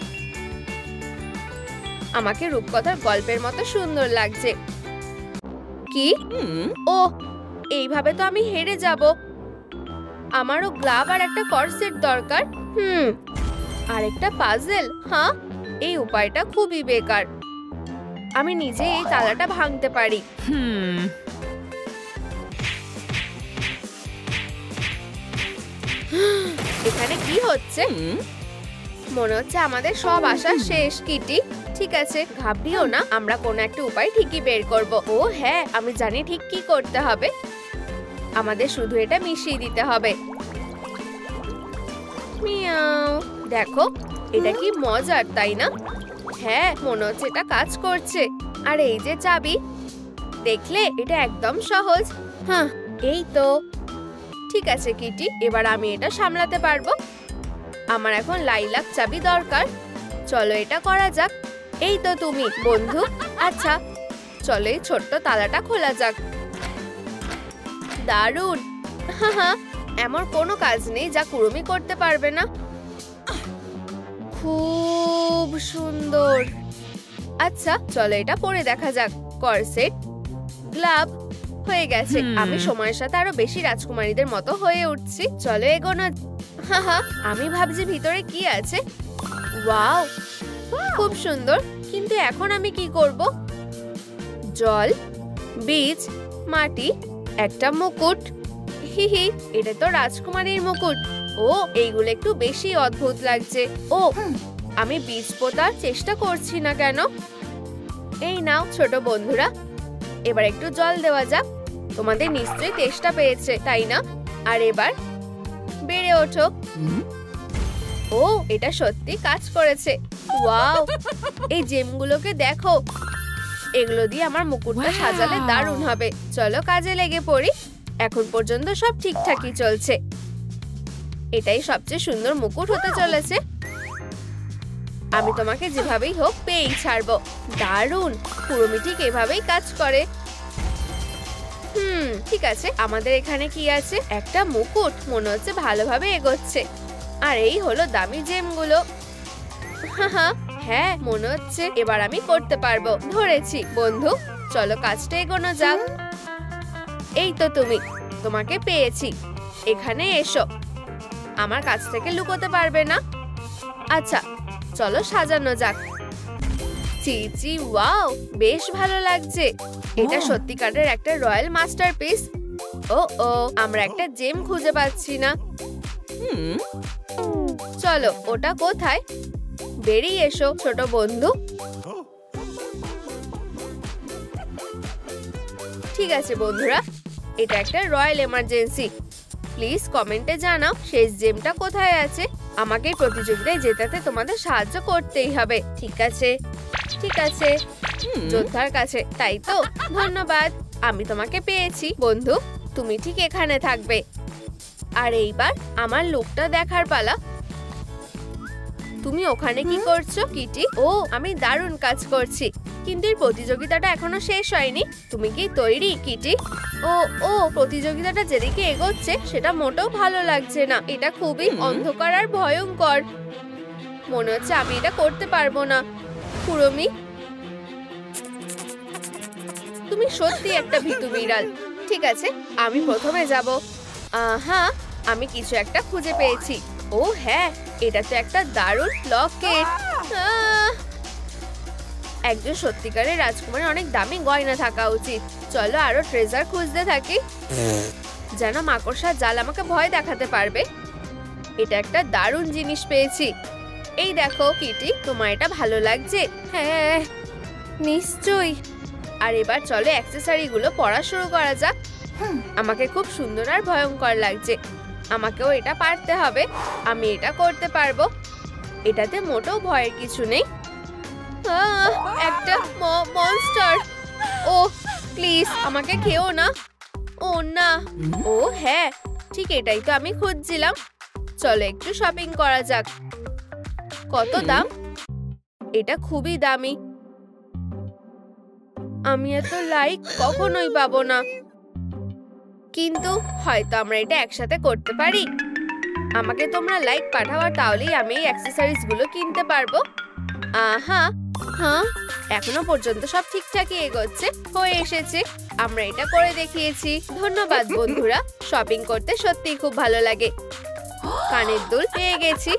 S1: আমাকে রূপকথার গল্পের মতো সুন্দর লাগছে। কি? ও, এইভাবে তো আমি হেরে যাব। আমারও গ্লাভ আর একটা কর্সেট দরকার। আর একটা পাজেল। হ্যাঁ, এই উপায়টা খুবই বেকার। আমি নিজে এই তালাটা ভাঙতে পারি। এখানে কি হচ্ছে? মনে হচ্ছে আমাদের সব আশা শেষ। কিটি, ঠিক আছে, ঘাবড়িও না, আমরা কোনো একটা উপায় ঠিকই বের করব। ও হ্যাঁ, আমি জানি ঠিক কি করতে হবে। আমাদের শুধু এটা মিশিয়ে দিতে হবে। মিয়াও, দেখো এটা কি মজার, তাই না? হ্যাঁ, মনে হচ্ছে এটা কাজ করছে। আর এই যে চাবি, দেখলে এটা একদম সহজ। হ্যাঁ, এই তো ঠিক আছে কিটি, এবার আমি এটা সামলাতে পারবো। আমার এখন লাইলাক চাবি দরকার। চলো এটা করা যাক। এই তো তুমি বন্ধু। আচ্ছা, চলো এই ছোট্ট তালাটা খোলা যাক। দারুণ। এমন কোনো কাজ নেই যা কুরুমি করতে পারবে না। খুব সুন্দর। আচ্ছা, চলো এটা পরে দেখা যাক। কর্সেট, গ্লাভ হয়ে গেছে। আমি সময়ের সাথে আরো বেশি রাজকুমারীদের মতো হয়ে উঠছি। চলো এগোনো। আমি ভাবছি ভিতরে কি আছে। ওয়াও, খুব সুন্দর। কিন্তু এখন আমি কি করব? জল, বীজ, মাটি, একটা মুকুট। হিহি, এটা তো রাজকুমারীর মুকুট। ও, এইগুলো একটু বেশি অদ্ভুত লাগছে। ও, আমি বীজ পোতার চেষ্টা করছি না কেন? এই নাও ছোট বন্ধুরা, এবার একটু জল দেওয়া যাক। তোমাদের নিশ্চয়ই তেষ্টা পেয়েছে, তাই না? আর এবার বেড়ে ওঠো। ও, এটা সত্যি কাজ করেছে। ওয়াও, এই জেমগুলোকে দেখো। এগুলো দিয়ে আমার মুকুটটা সাজালে দারুণ হবে। চলো কাজে লেগে পড়ি। এখন পর্যন্ত সব ঠিকঠাকই চলছে। এটাই সবচেয়ে সুন্দর মুকুট হতে চলেছে। আমি তোমাকে যেভাবেই হোক পেয়েই ছাড়বো। দারুণ, কুরুমি ঠিক এভাবেই কাজ করে। ঠিক আছে, আমাদের এখানে কি আছে? একটা মুকুট। মনে হচ্ছে ভালোভাবে এগোচ্ছে। আর এই হলো দামি জেমগুলো। হ্যাঁ, মনে হচ্ছে এবার আমি করতে পারবো। ধরেছি বন্ধু, চলো কাজটা এগোনো যাক। এই তো তুমি, তোমাকে পেয়েছি। এখানে এসো, আমার কাছ থেকে লুকোতে পারবে না। আচ্ছা, চলো সাজানো যাক। চিচি, ওয়াও, বেশ ভালো লাগছে। এটা সত্যিকারের একটা রয়্যাল মাস্টারপিস। ও, আমরা একটা জেম খুঁজে পাচ্ছি না। চলো, ওটা কোথায়? বেরিয়ে এসো ছোট বন্ধু। ঠিক আছে বন্ধুরা, এটা একটা রয়্যাল এমার্জেন্সি। প্লিজ কমেন্টে জানাও শেষ জেমটা কোথায় আছে। আমাকে প্রতিযোগিতায় জেতাতে তোমাদের সাহায্য করতেই হবে। ঠিক আছে, ঠিক আছে, যোদ্ধার কাছে, তাই তো? ধন্যবাদ, আমি তোমাকে পেয়েছি বন্ধু। তুমি ঠিক এখানে থাকবে। আর এইবার আমার লুকটা দেখার পালা। তুমি ওখানে কি করছো কিটি? ও, আমি দারুণ কাজ করছি। কিন্তু এই প্রতিযোগিতাটা এখনো শেষ হয়নি। তুমি কি তৈরি কিটি? ও, প্রতিযোগিতাটা যেদিকে এগোচ্ছে সেটা মোটেও ভালো লাগছে না। এটা খুবই অন্ধকার আর ভয়ঙ্কর। মনে হচ্ছে আমি এটা করতে পারবো না। কুরুমি, তুমি সত্যি একটা ভীতু বিড়াল। ঠিক আছে, আমি প্রথমে যাব। হ্যাঁ, আমি কিছু একটা খুঁজে পেয়েছি। ও হ্যাঁ, এটা তো একটা দারুণ লকেট। একজন সত্যিকারের রাজকুমারের অনেক দামি গয়না থাকা উচিত। চলো আরো ট্রেজার খুঁজতে থাকি। যেন মাকড়সার জাল আমাকে ভয় দেখাতে পারবে। এটা একটা দারুণ জিনিস পেয়েছি। এই দেখো কিটি, তোমার এটা ভালো লাগছে? হ্যাঁ, নিশ্চয়ই। আর এবার চলো অ্যাক্সেসরি গুলো পরা শুরু করা যাক। আমাকে খুব সুন্দর আর ভয়ঙ্কর লাগছে। আমাকেও এটা পারতে হবে। আমি এটা করতে পারবো। এটাতে মোটেও ভয়ের কিছু নেই। একটা মনস্টার। ও প্লিজ, আমাকে খেও না। ও না। ও হ্যাঁ, ঠিক এটাই তো আমি খুঁজছিলাম। চলো একটু শপিং করা যাক। কত দাম? এটা খুবই দামি। আমি এত লাইক কখনোই পাবো না। কিন্তু হয়তো আমরা এটা একসাথে করতে পারি। আমাকে তোমরা লাইক পাঠাও, তাহলেই আমি এই অ্যাক্সেসরিজ গুলো কিনতে পারবো। হ্যাঁ, এখনো পর্যন্ত সব ঠিকঠাকই এগোচ্ছে। হয়ে এসেছে, আমরা এটা করে দেখিয়েছি। ধন্যবাদ বন্ধুরা, শপিং করতে সত্যিই খুব ভালো লাগে। কানের দুল পেয়ে গেছি,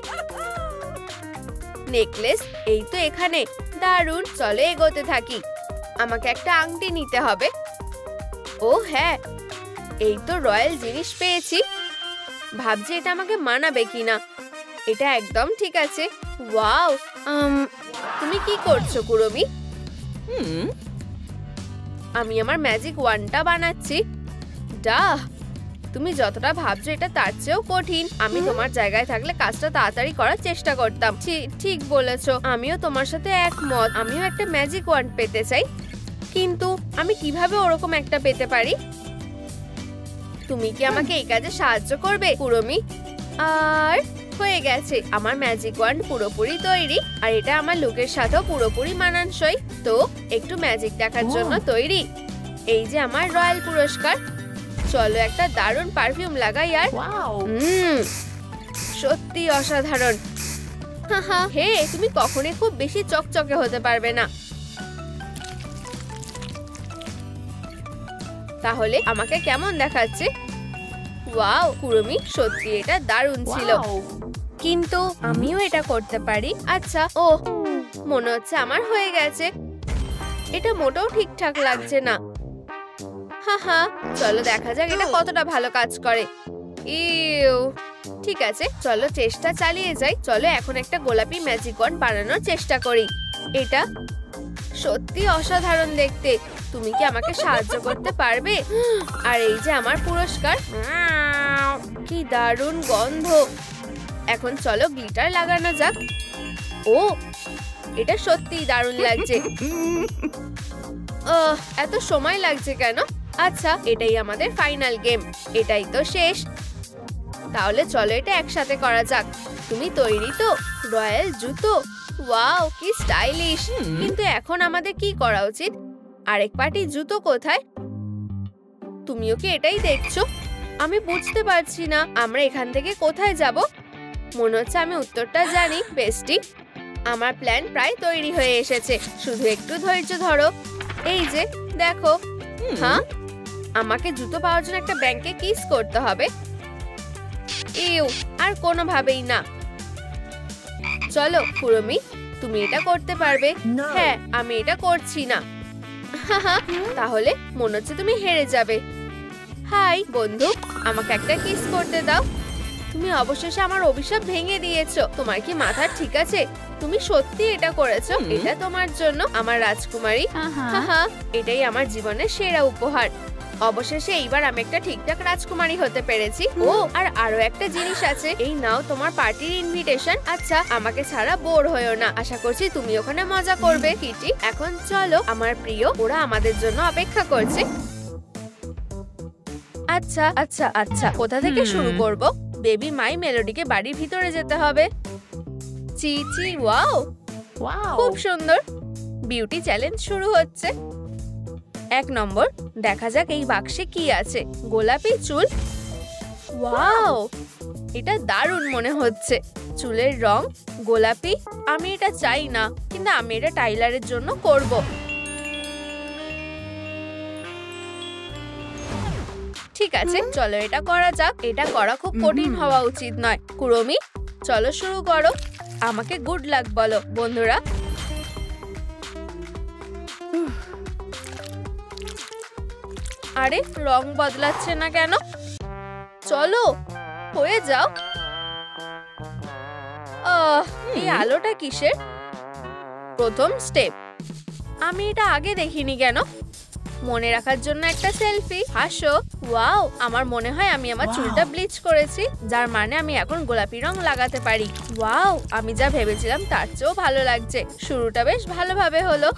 S1: নেকলেস এই তো এখানে। দারুণ, চলে এগোতে থাকি। আমাকে একটা আংটি নিতে হবে। ও হ্যাঁ, এই তো রয়্যাল জিনিস পেয়েছি। ভাবছি এটা আমাকে মানাবে কিনা। এটা একদম ঠিক আছে। ওয়াও, তুমি কি করছো কুরমি? আমি আমার ম্যাজিক ওয়ান্ডটা বানাচ্ছি। ডাহ, তুমি যতটা ভাবছো এটা তার চেয়েও কঠিন। আমি তোমার জায়গায় থাকলে কাজটা তাড়াতাড়ি করার চেষ্টা করতাম। ঠিক বলেছো, আমিও তোমার সাথে একমত। আমিও একটা ম্যাজিক ওয়ান্ড পেতে চাই, কিন্তু আমি কিভাবে ওরকম একটা পেতে পারি? তুমি কি আমাকে এই কাজে সাহায্য করবে কুরমি? আর হয়ে গেছে, আমার ম্যাজিক ওয়ান্ড পুরোপুরি তৈরি। আর এটা আমার লুকের সাথেও পুরোপুরি মানানসই। তো একটু ম্যাজিক দেখার জন্য তৈরি। এই যে আমার রয়্যাল পুরস্কার। চলো একটা দারুণ পারফিউম লাগাই। আর সত্যি অসাধারণ। হে, তুমি কখনোই খুব বেশি চকচকে হতে পারবে না। তাহলে আমাকে কেমন দেখাচ্ছে? ওয়াও কুরমি, সত্যি এটা দারুণ ছিল। কিন্তু আমিও এটা করতে পারি। আচ্ছা, ও মনে হচ্ছে আমার হয়ে গেছে। এটা মোটেও ঠিকঠাক লাগছে না। হা, চলো দেখা যাক এটা কতটা ভালো কাজ করে। ইউ, ঠিক আছে, চলো চেষ্টা চালিয়ে যাই। চলো এখন একটা গোলাপি ম্যাজিক ওয়ান্ড বানানোর চেষ্টা করি। এটা সত্যি অসাধারণ দেখতে। তুমি কি আমাকে সাহায্য করতে পারবে? আর এই যে আমার পুরস্কার, কি দারুণ গন্ধ। এখন চলো গ্লিটার লাগানো যাক। ও, এটা সত্যিই দারুণ লাগছে। এত সময় লাগছে কেন? আচ্ছা, এটাই আমাদের ফাইনাল গেম। এটাই তো শেষ। তাহলে চলো এটা একসাথে করা যাক। তুমি তৈরি তো? রয়্যাল জুতো, ওয়াও কি স্টাইলিশ। কিন্তু এখন আমাদের কি করা উচিত? আরেক পাটি জুতো কোথায়? তুমিও কি এটাই দেখছো? আমি বুঝতে পারছি না আমরা এখান থেকে কোথায় যাব। মনে হচ্ছে আমি উত্তরটা জানি। বেস্টি, আমার প্ল্যান প্রায় তৈরি হয়ে এসেছে। শুধু একটু ধৈর্য ধরো। এই যে দেখো। হ্যাঁ, আমাকে জুতো পাওয়ার জন্য একটা ব্যাংকে কিস করতে হবে। ইউ, আর কোনোভাবেই না। চলো কুরমি, তুমি এটা করতে পারবে। হ্যাঁ, আমি এটা করছি না। তাহলে মনে হচ্ছে তুমি হেরে যাবে। হাই বন্ধু, আমাকে একটা কিস করতে দাও। তুমি অবশেষে আমার অভিশাপ ভেঙে দিয়েছো। তোমার কি মাথা ঠিক আছে? তুমি সত্যি এটা করেছো। এটা তোমার জন্য আমার রাজকুমারী। এটাই আমার জীবনের সেরা উপহার। অবশেষে এইবার আমি একটা ঠিকঠাক রাজকুমারী হতে পেরেছি। ও, আর আরো একটা জিনিস আছে। এই নাও তোমার পার্টির ইনভিটেশন। আচ্ছা, আমাকে ছাড়া বোর হয়েও না। আশা করছি তুমি ওখানে মজা করবে। কিটি, এখন চলো আমার প্রিয়, ওরা আমাদের জন্য অপেক্ষা করছে। আচ্ছা আচ্ছা আচ্ছা, কোথা থেকে শুরু করব? বেবি মাই মেলোডিকে বাড়ির ভিতরে যেতে হবে। চি চি, ওয়াও, খুব সুন্দর। বিউটি চ্যালেঞ্জ শুরু হচ্ছে। 1 নম্বর, দেখা যাক এই বাক্সে কি আছে। গোলাপি চুল, ওয়াও, এটা দারুণ মনে হচ্ছে। চুলের রং গোলাপি। আমি এটা চাই না, কিন্তু আমি এটা টাইলারের জন্য করব। ঠিক আছে, চলো এটা করা যাক। এটা করা খুব কঠিন হওয়া উচিত নয়। কুরমি, চলো শুরু করো। আমাকে গুড লাক বলো বন্ধুরা। আরে রং বদলাচ্ছে না কেন? চলো হয়ে যাও। এই আলোটা কিসের? প্রথম স্টেপ। আমি এটা আগে দেখিনি কেন? মনে রাখার জন্য একটা সেলফি। হাসো। ওয়াও, আমার মনে হয় আমি আমার চুলটা ব্লিচ করেছি, যার মানে আমি এখন গোলাপি রং লাগাতে পারি। ওয়াও, আমি যা ভেবেছিলাম তার চেয়েও ভালো লাগছে। শুরুটা বেশ ভালোভাবে হলো।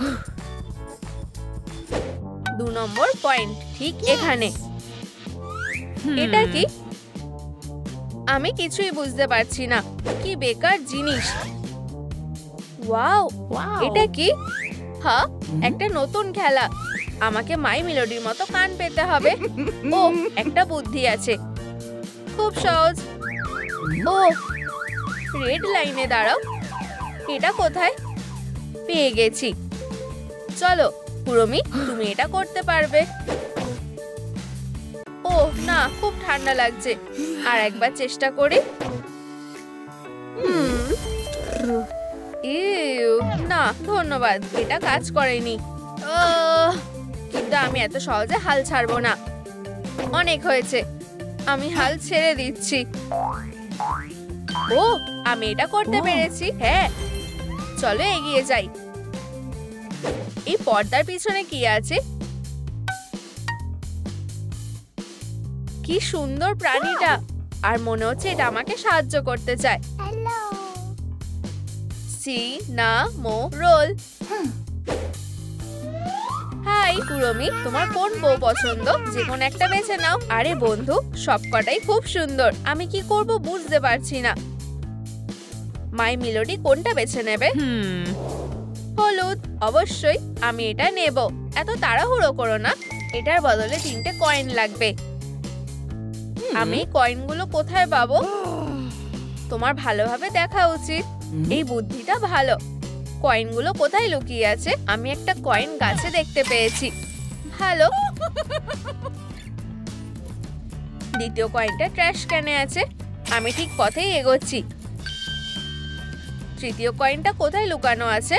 S1: 2 নম্বর পয়েন্ট ঠিক এখানে। এটা কি? আমি কিছুই বুঝতে পারছি না। কি বেকার জিনিস। ওয়াও, এটা কি? হ্যাঁ, একটা নতুন খেলা। আমাকে মাই মেলোডির মতো কান পেতে হবে। ও, একটা বুদ্ধি আছে। খুব সহজ। ও, রেড লাইনে দাঁড়াও। এটা কোথায়? পেয়ে গেছি। চলো কুরমি, তুমি এটা করতে পারবে। ও না, খুব ঠান্ডা লাগছে, আর একবার চেষ্টা করি। ইউ, না ধন্যবাদ, এটা কাজ করেনি। কিন্তু আমি এত সহজে হাল ছাড়বো না। অনেক হয়েছে, আমি হাল ছেড়ে দিচ্ছি। ও, আমি এটা করতে পেরেছি। হ্যাঁ, চলো এগিয়ে যাই। এই পর্দার পিছনে কি আছে? কি সুন্দর প্রাণীটা, আর মনে হচ্ছে এটা আমাকে সাহায্য করতে চায়। সি না মো রোল। হাই কুরমি, তোমার কোন বউ পছন্দ? যে কোন একটা বেছে নাও। আরে বন্ধু, সবকটাই খুব সুন্দর, আমি কি করব বুঝতে পারছি না। মাই মেলোডি কোনটা বেছে নেবে? হলুদ, অবশ্যই আমি এটা নেব। এত তাড়াহুড়ো করো না, এটার বদলে 3টে কয়েন লাগবে। আমি কয়েনগুলো কোথায় পাবো? তোমার ভালোভাবে দেখা উচিত। এই বুদ্ধিটা ভালো। কয়েনগুলো কোথায় লুকিয়ে আছে? আমি একটা কয়েন গাছে দেখতে পেয়েছি। ভালো। দ্বিতীয় কয়েনটা ট্র্যাশ ক্যানে আছে। আমি ঠিক পথেই এগোচ্ছি। তৃতীয় কয়েনটা কোথায় লুকানো আছে?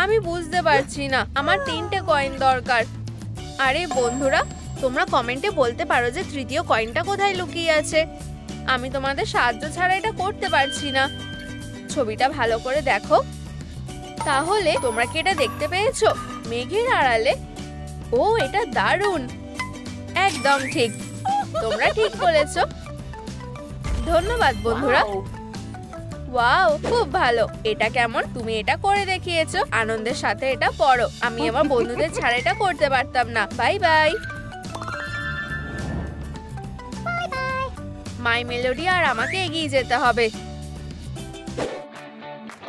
S1: আমি বুঝতে পারছি না। আমার 3টে কয়েন দরকার। আরে বন্ধুরা, তোমরা কমেন্টে বলতে পারো যে তৃতীয় কয়েনটা কোথায় লুকিয়ে আছে। আমি তোমাদের সাহায্য ছাড়া এটা করতে পারছি না। ছবিটা ভালো করে দেখো। তাহলে তোমরা কি এটা দেখতে পেয়েছো? মেঘের আড়ালে। ও, এটা দারুণ। একদম ঠিক, তোমরা ঠিক বলেছো। ধন্যবাদ বন্ধুরা। ওয়াও, খুব ভালো। এটা কেমন? তুমি এটা করে দেখিয়েছো। আনন্দের সাথে এটা পড়ো। আমি আমার বন্ধুদের ছাড়া এটা করতে পারতাম না। Bye bye. মাই মেলোডি আর আমাকে এগিয়ে যেতে হবে।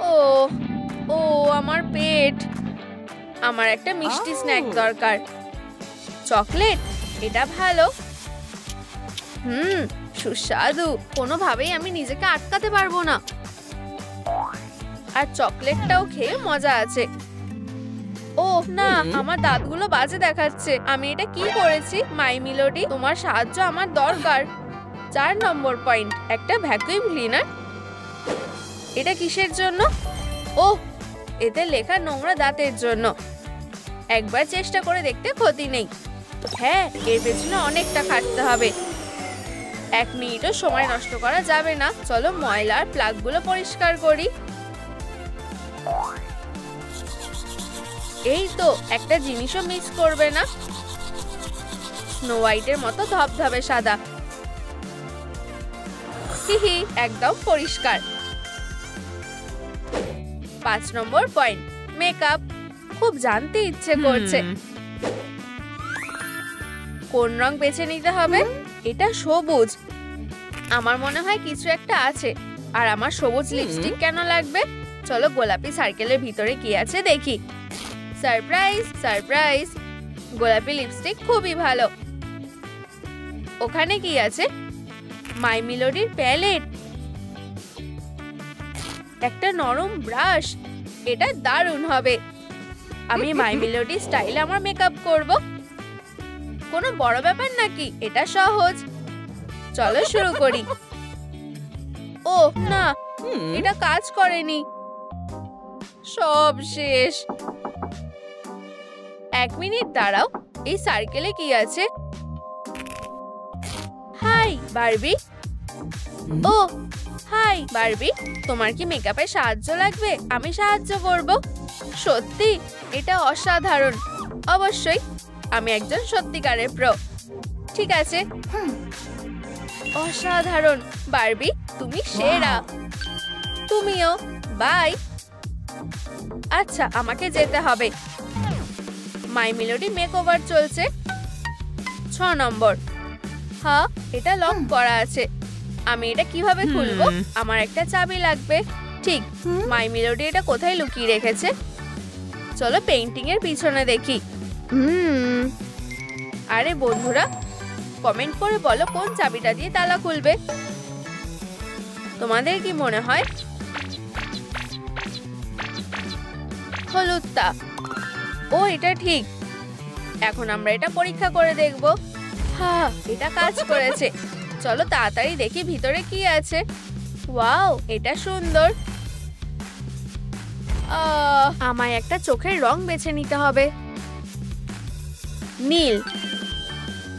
S1: ও ও, আমার পেট। আমার একটা মিষ্টি স্ন্যাক দরকার। চকলেট, এটা ভালো। সুস্বাদু। কোনোভাবেই আমি নিজেকে আটকাতে পারবো না। আর চকলেটটাও খেয়ে মজা আছে। ও না, আমার দাঁতগুলো বাজে দেখাচ্ছে। আমি এটা কি করেছি? মাই মেলোডি, তোমার সাহায্য আমার দরকার। 4 নম্বর পয়েন্ট, একটা ভ্যাকুয়াম ক্লিনার। এটা কিসের জন্য? ও, এতে লেখা নোংরা দাঁতের জন্য। একবার চেষ্টা করে দেখতে ক্ষতি নেই। হ্যাঁ, এর পেছনে অনেকটা খাটতে হবে। 1 মিনিটও সময় নষ্ট করা যাবে না। চলো ময়লার প্লাগগুলো পরিষ্কার করি। এই তো, একটা জিনিসও মিস করবে না। স্নো হোয়াইটের মতো ধবধবে সাদা। হিহি, একদম পরিষ্কার। 5 নম্বর পয়েন্ট, মেকআপ। খুব জানতে ইচ্ছে করছে। কোন রং বেছে নিতে হবে? এটা সবুজ। আমার মনে হয় কিছু একটা আছে। আর আমার সবুজ লিপস্টিক কেন লাগবে? চলো গোলাপি সার্কেলের ভিতরে কি আছে দেখি। সারপ্রাইজ সারপ্রাইজ, গোলাপি লিপস্টিক খুবই ভালো। ওখানে কি আছে? মাই মেলোডির প্যালেট। একটা নরম ব্রাশ। এটা দারুণ হবে। আমি মাই মেলোডি স্টাইলে আমার মেকআপ করব। কোনো বড় ব্যাপার নাকি, এটা সহজ। চলো শুরু করি। ও না, এটা কাজ করেনি। সব শেষ। 1 মিনিট দাঁড়াও, এই সার্কেলে কি আছে? Hi Barbie. Oh hi Barbie, তোমার কি মেকআপে সাহায্য লাগবে? আমি সাহায্য করব। সত্যি? এটা অসাধারণ। অবশ্যই, আমি একজন সত্যিকারের প্রো। ঠিক আছে। অসাধারণ বারবি, তুমি সেরা। তুমিও। বাই। আচ্ছা, আমাকে যেতে হবে। মাই মেলোডি মেকওভার চলছে। 6 নম্বর। হ্যাঁ, এটা লক করা আছে। আমি এটা কিভাবে খুলবো? আমার একটা চাবি লাগবে। ঠিক, মাই মেলোডি এটা কোথায় লুকিয়ে রেখেছে? চলো পেইন্টিং এর পিছনে দেখি। আরে বন্ধুরা, কমেন্ট করে বলো কোন চাবিটা দিয়ে তালা খুলবে। তোমাদের কি মনে হয়? হলুদটা। ও এটা ঠিক। এখন আমরা এটা পরীক্ষা করে দেখব। হ্যাঁ, এটা কাজ করেছে। চলো তাড়াতাড়ি দেখি ভিতরে কি আছে। ওয়াও, এটা সুন্দর। আমায় একটা চোখের রং বেছে নিতে হবে। নীল।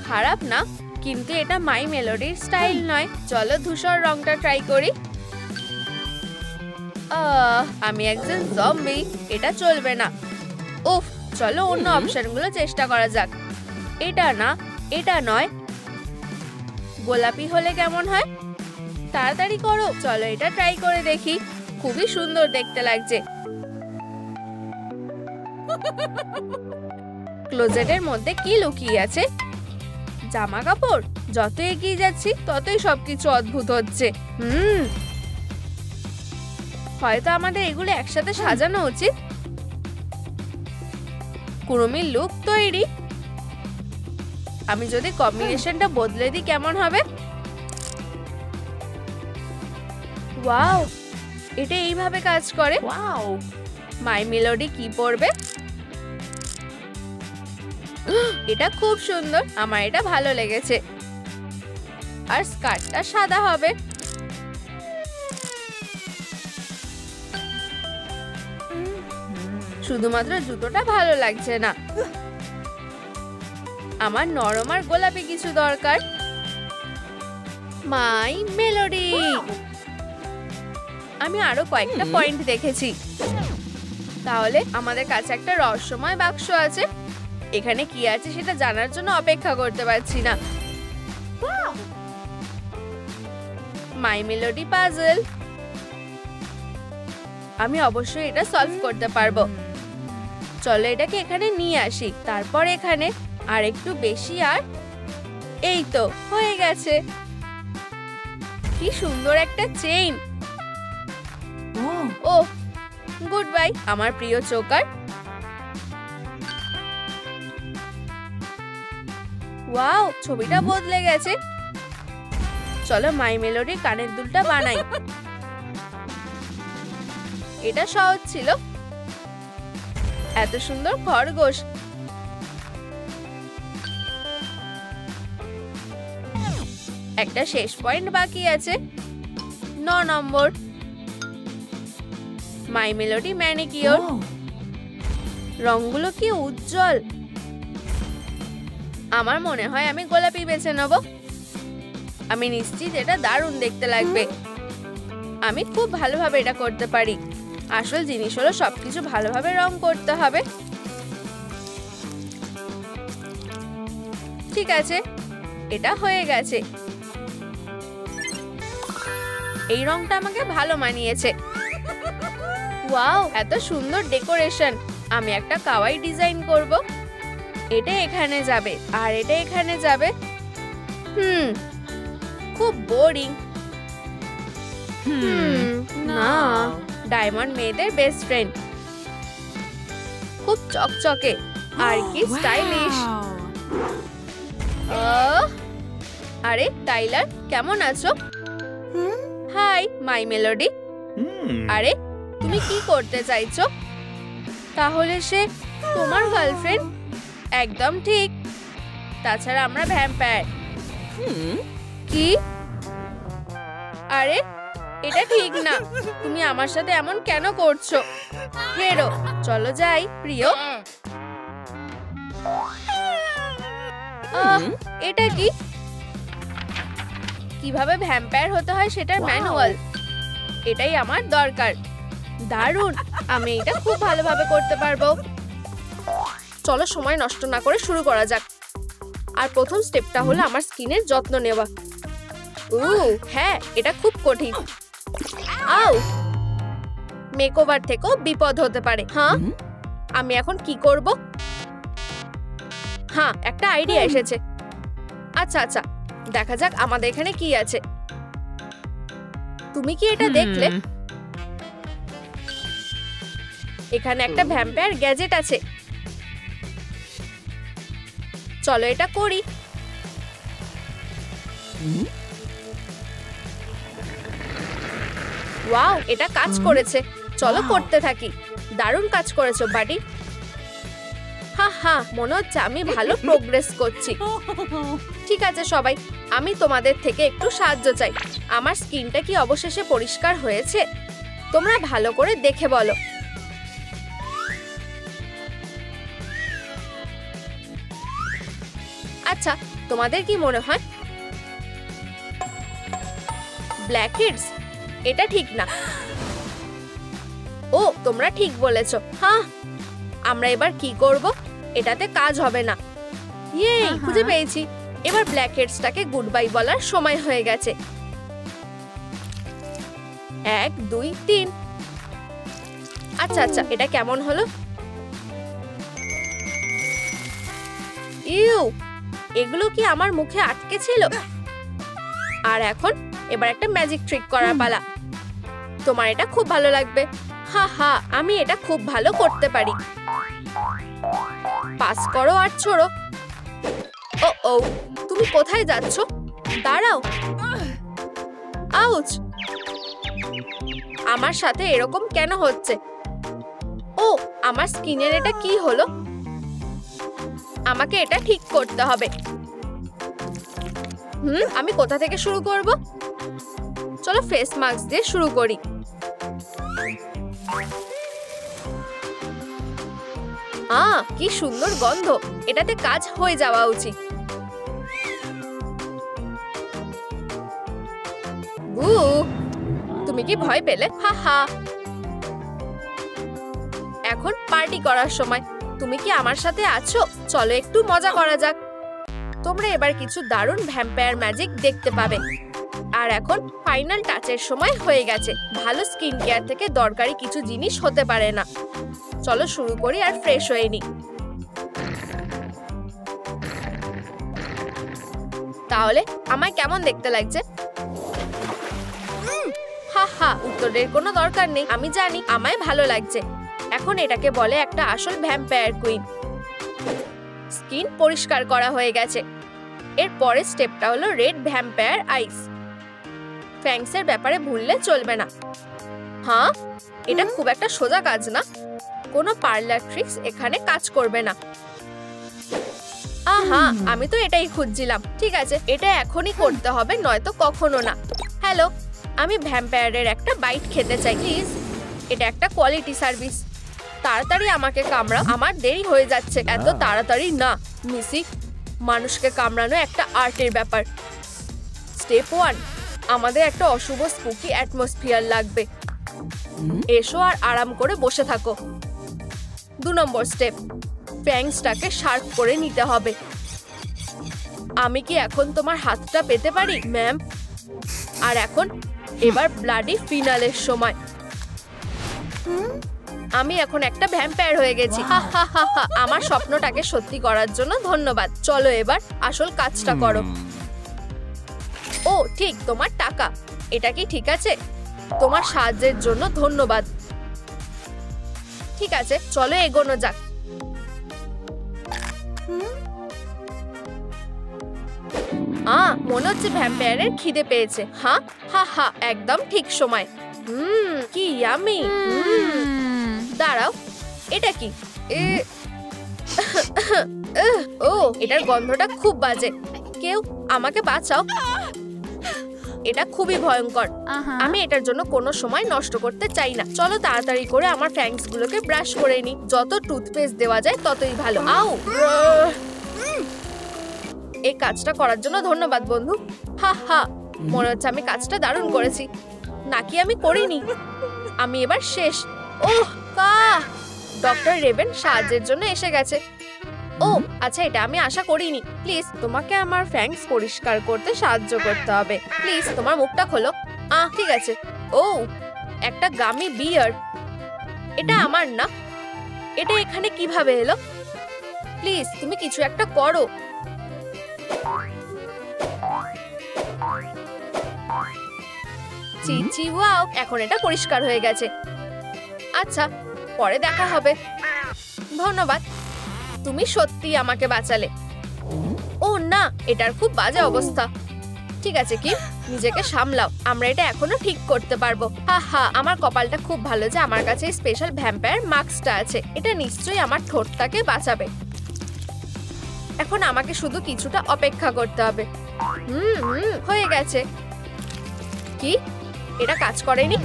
S1: খারাপ না, কিন্তু এটা মাই মেলোডির স্টাইল নয়। চলো ধূসর রংটা ট্রাই করি। আমি একজন জম্বি, এটা চলবে না। উফ, চলো অন্য অপশনগুলো চেষ্টা করা যাক। এটা না, এটা নয়। গোলাপি হলে কেমন হয়? তাড়াতাড়ি করো, চলো এটা ট্রাই করে দেখি। খুবই সুন্দর দেখতে লাগছে। ক্লোজেটের মধ্যে কি লুকিয়ে আছে? জামা কাপড়। যত এগিয়ে যাচ্ছি ততই সবকিছু অদ্ভুত হচ্ছে। হয়তো আমাদের এগুলো একসাথে সাজানো উচিত। কুরুমির লুক তৈরি। আমি যদি কম্বিনেশনটা বদলে দিই কেমন হবে? ওয়াও, এটা এইভাবে কাজ করে।
S2: ওয়াও,
S1: মাই মেলোডি কি পরবে? এটা খুব সুন্দর, আমার এটা ভালো লেগেছে। আর স্কার্টটা সাদা হবে। শুধুমাত্র জুতোটা ভালো লাগছে না, আমার নরম আর গোলাপি কিছু দরকার। মাই মেলোডি। আমি আরো কয়েকটা পয়েন্ট দেখেছি। তাহলে আমাদের কাছে একটা রহস্যময় বাক্স আছে। এখানে কি আছে সেটা জানার জন্য অপেক্ষা করতে পারছি না। মাই মেলোডি পাজল। আমি অবশ্যই এটা সলভ করতে পারবো। চলো এটাকে এখানে নিয়ে আসি, তারপর এখানে আর একটু বেশি, আর এই তো হয়ে গেছে। কি সুন্দর একটা চেইন। ও গুড বাই আমার প্রিয় চোকার। ওয়াও, ছবিটা বদলে গেছে। চলো মাই মেলোডির কানের দুলটা বানাই। এটা সহজ ছিল। এত সুন্দর খরগোশ। একটা শেষ পয়েন্ট বাকি আছে, 9 নম্বর। মাই মেলোডি ম্যানিকিওর। রংগুলো কি উজ্জ্বল। আমার মনে হয় আমি গোলাপি বেছে নেব। আমি নিশ্চিত এটা দারুণ দেখতে লাগবে। আমি খুব ভালোভাবে এটা করতে পারি। আসল জিনিস হলো সবকিছু ভালোভাবে রং করতে হবে। ঠিক আছে, এটা হয়ে গেছে। এই রংটা আমাকে ভালো মানিয়েছে। ওয়াও, এত সুন্দর ডেকোরেশন। আমি একটা কাওয়াই ডিজাইন করব। এটা এখানে যাবে আর এটা এখানে যাবে। খুব বোরিং। না, ডায়মন্ড মেয়েদের বেস্ট ফ্রেন্ড। খুব চকচকে আর কি স্টাইলিশ। আরে টাইলার, কেমন আছো? Hi my melody. আরে তুমি কি করতে চাইছো? তাহলে সে তোমার গার্লফ্রেন্ড? একদম ঠিক। তাছাড়া আমরা ভ্যাম্পায়ার। কি? আরে এটা ঠিক না। তুমি আমার সাথে এমন কেন করছো? হেরো, চলো যাই প্রিয়। এটা কি? কিভাবে ভ্যাম্পায়ার হতে হয় সেটার ম্যানুয়াল। এটাই আমার দরকার। দারুণ, আমি এটা খুব ভালোভাবে করতে পারবো। চলো সময় নষ্ট না করে শুরু করা যাক। আর প্রথম স্টেপটা হলো আমার স্কিনের যত্ন নেওয়া। হ্যাঁ, এটা খুব কঠিন। আউ, মেকওভার থেকেও বিপদ হতে পারে। হ্যাঁ, আমি এখন কি করব? হ্যাঁ, একটা আইডিয়া এসেছে। আচ্ছা আচ্ছা, দেখা যাক আমাদের এখানে কি আছে। তুমি কি এটা দেখলে? এখানে একটা ভ্যাম্পায়ার গ্যাজেট আছে। চলো এটা করি। ওয়াও, এটা কাজ করেছে। চলো করতে থাকি। দারুণ কাজ করেছো বাডি। হ্যাঁ, মনে হচ্ছে আমি ভালো প্রোগ্রেস করছি। ঠিক আছে সবাই, আমি তোমাদের থেকে একটু সাহায্য চাই। আমার স্কিনটা কি অবশেষে পরিষ্কার হয়েছে? তোমরা ভালো করে দেখে বলো। আচ্ছা, তোমাদের কি মনে হয়? ব্ল্যাকহেডস, এটা ঠিক না। ও, তোমরা ঠিক বলেছো। হ্যাঁ, আমরা এবার কি করব? এটাতে কাজ হবে না। ইয়ে, খুঁজে পেয়েছি। এবার ব্ল্যাকহেডসটাকে গুড বাই বলার সময় হয়ে গেছে। 1 2 3। আচ্ছা, এটা কেমন হলো? ইউ, এগুলো কি আমার মুখে আটকে ছিল? আর এখন এবার একটা ম্যাজিক ট্রিক করার পালা। তোমার এটা খুব ভালো লাগবে। হ্যাঁ, আমি এটা খুব ভালো করতে পারি। পাস করো আর ছোড়ো। ও, তুমি কোথায় যাচ্ছ? দাঁড়াও। আউচ! আমার সাথে এরকম কেন হচ্ছে? ও, আমার স্কিনের এটা কি হলো? আমাকে এটা ঠিক করতে হবে। আমি কোথা থেকে শুরু করব? চলো ফেস মাস্ক দিয়ে শুরু করি। কি সুন্দর গন্ধ। এটাতে কাজ হয়ে যাওয়া উচিত। তুমি কি ভয় পেলে? হ্যাঁ, এখন পার্টি করার সময়। তুমি কি আমার সাথে আছো? চলো একটু মজা করা যাক। তোমরা এবার কিছু দারুণ ভ্যাম্পায়ার ম্যাজিক দেখতে পাবে। আর এখন ফাইনাল টাচের সময় হয়ে গেছে। ভালো স্কিন কেয়ার থেকে দরকারি কিছু জিনিস হতে পারে না। চলো শুরু করি আর ফ্রেশ হয়ে নি। তাহলে আমায় কেমন দেখতে লাগছে? হ্যাঁ, উত্তরের কোনো দরকার নেই। আমি জানি আমায় ভালো লাগছে। এখন এটাকে বলে একটা আসল ভ্যাম্পায়ার কুইন। স্কিন পরিষ্কার করা হয়ে গেছে। এর পরের স্টেপটা হলো রেড ভ্যাম্পায়ার আইস। ফ্যাংসের ব্যাপারে ভুললে চলবে না। হ্যাঁ, এটা খুব একটা সোজা কাজ না। কোনো পার্লার ট্রিক্স এখানে কাজ করবে না। আমি তো এটাই খুঁজছিলাম। ঠিক আছে, এটা এখনই করতে হবে, নয়তো কখনো না। হ্যালো, আমি ভ্যাম্পায়ারের একটা বাইট খেতে চাই প্লিজ। এটা একটা কোয়ালিটি সার্ভিস। তাড়াতাড়ি আমাকে কামড়া, আমার দেরি হয়ে যাচ্ছে। এত তাড়াতাড়ি না মিসি, মানুষকে কামড়ানো একটা আর্টের ব্যাপার। স্টেপ 1, আমাদের একটা অশুভ স্পুকি অ্যাটমসফিয়ার লাগবে। এসো আর আরাম করে বসে থাকো। 2 নম্বর স্টেপ, ফ্যাংসটাকে শার্প করে নিতে হবে। আমি কি এখন তোমার হাতটা পেতে পারি ম্যাম? আর এখন এবার ব্লাডি ফিনালের সময়। আমি এখন একটা ভ্যাম্পায়ার হয়ে গেছি। আমার স্বপ্নটাকে সত্যি করার জন্য ধন্যবাদ। চলো এবার আসল কাজটা করো। ও ঠিক, তোমার টাকা। এটা কি ঠিক আছে? তোমার সাহায্যের জন্য ধন্যবাদ। ঠিক আছে, চলো এগোনো যাক। মনে হচ্ছে ভ্যাম্পায়ারের খিদে পেয়েছে। হ্যাঁ, একদম ঠিক সময়। কি ইয়ামি। দাঁড়াও, এটা কি? ও, এটার গন্ধটা খুব বাজে। কেউ আমাকে বাঁচাও। এটা খুবই ভয়ঙ্কর। আমি এটার জন্য কোনো সময় নষ্ট করতে চাই না। চলো তাড়াতাড়ি করে আমার ফ্যাংস গুলোকে ব্রাশ করে নি। যত টুথপেস্ট দেওয়া যায় ততই ভালো। এই কাজটা করার জন্য ধন্যবাদ বন্ধু। হ্যাঁ, মনে হচ্ছে আমি কাজটা দারুণ করেছি। নাকি আমি করিনি? আমি এবার শেষ। ডক্টর রেবেন সাহায্যের জন্য এসে গেছে। আচ্ছা, এটা আমি আশা করিনি। প্লিজ, তোমাকে আমার ফ্যাংস পরিষ্কার করতে সাহায্য করতে হবে। প্লিজ, তোমার মুখটা খোলো। ঠিক আছে। একটা গামি বিয়ার। এটা আমার না। এটা এখানে কিভাবে এলো? প্লিজ, তুমি কিছু একটা করো। চিচি, ওয়াও, এখন এটা পরিষ্কার হয়ে গেছে। আচ্ছা, পরে দেখা হবে। ধন্যবাদ, তুমি সত্যি আমাকে বাঁচালে। ও না, এটার খুব বাজে অবস্থা। ঠিক আছে কি, নিজেকে সামলাও, আমরা এটা এখনো ঠিক করতে পারবো। হা হা, আমার কপালটা খুব ভালো যে আমার কাছে স্পেশাল ভ্যাম্পায়ার মাস্কটা আছে। এটা নিশ্চয়ই আমার ঠোঁটটাকে বাঁচাবে। এখন আমাকে শুধু কিছুটা অপেক্ষা করতে হবে। হয়ে গেছে। কি, এটা কাজ করেনি?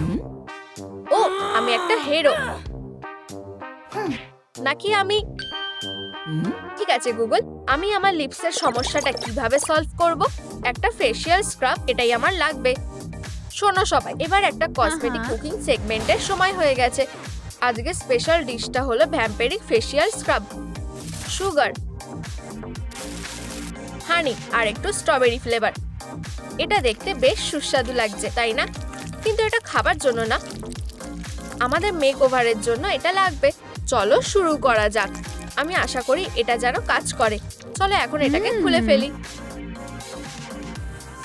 S1: ও, আমি একটা হিরো নাকি আমি? ঠিক আছে গুগল, আমি আমার লিপসের সমস্যাটা কিভাবে সলভ করব? একটা ফেশিয়াল স্ক্রাব, এটাই আমার লাগবে। শোনো সবাই, এবার একটা কসমেটিক কুকিং সেগমেন্টের সময় হয়ে গেছে। আজকে স্পেশাল ডিশটা হলো ভ্যাম্পেরিক ফেশিয়াল স্ক্রাব। সুগার, হানি আর একটু স্ট্রবেরি ফ্লেভার। এটা দেখতে বেশ সুস্বাদু লাগছে, তাই না? কিন্তু এটা খাবার জন্য না, আমাদের মেক ওভারের জন্য এটা লাগবে। চলো শুরু করা যাক। আমি আশা করি এটা যেন কাজ করে। চলো এখন এটাকে খুলে ফেলি।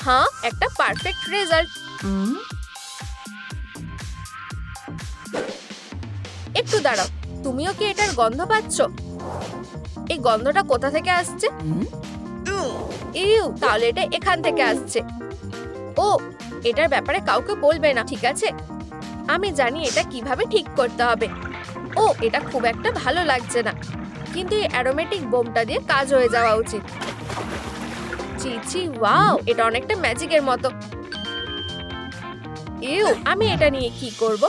S1: হ্যাঁ, একটা পারফেক্ট রেজাল্ট। একটু দাঁড়াও, তুমিও কি এটার গন্ধ পাচ্ছ? এই গন্ধটা কোথা থেকে আসছে? ইউ, তাহলে এটা এখান থেকে আসছে। ও, এটার ব্যাপারে কাউকে বলবে না, ঠিক আছে? আমি জানি এটা কিভাবে ঠিক করতে হবে। ও, এটা খুব একটা ভালো লাগছে না, কিন্তু এই অ্যারোমেটিক বোমটা দিয়ে কাজ হয়ে যাওয়া উচিত। চিচি, ওয়াও, এটা অনেকটা ম্যাজিকের মতো। ইউ, আমি এটা নিয়ে কি করব?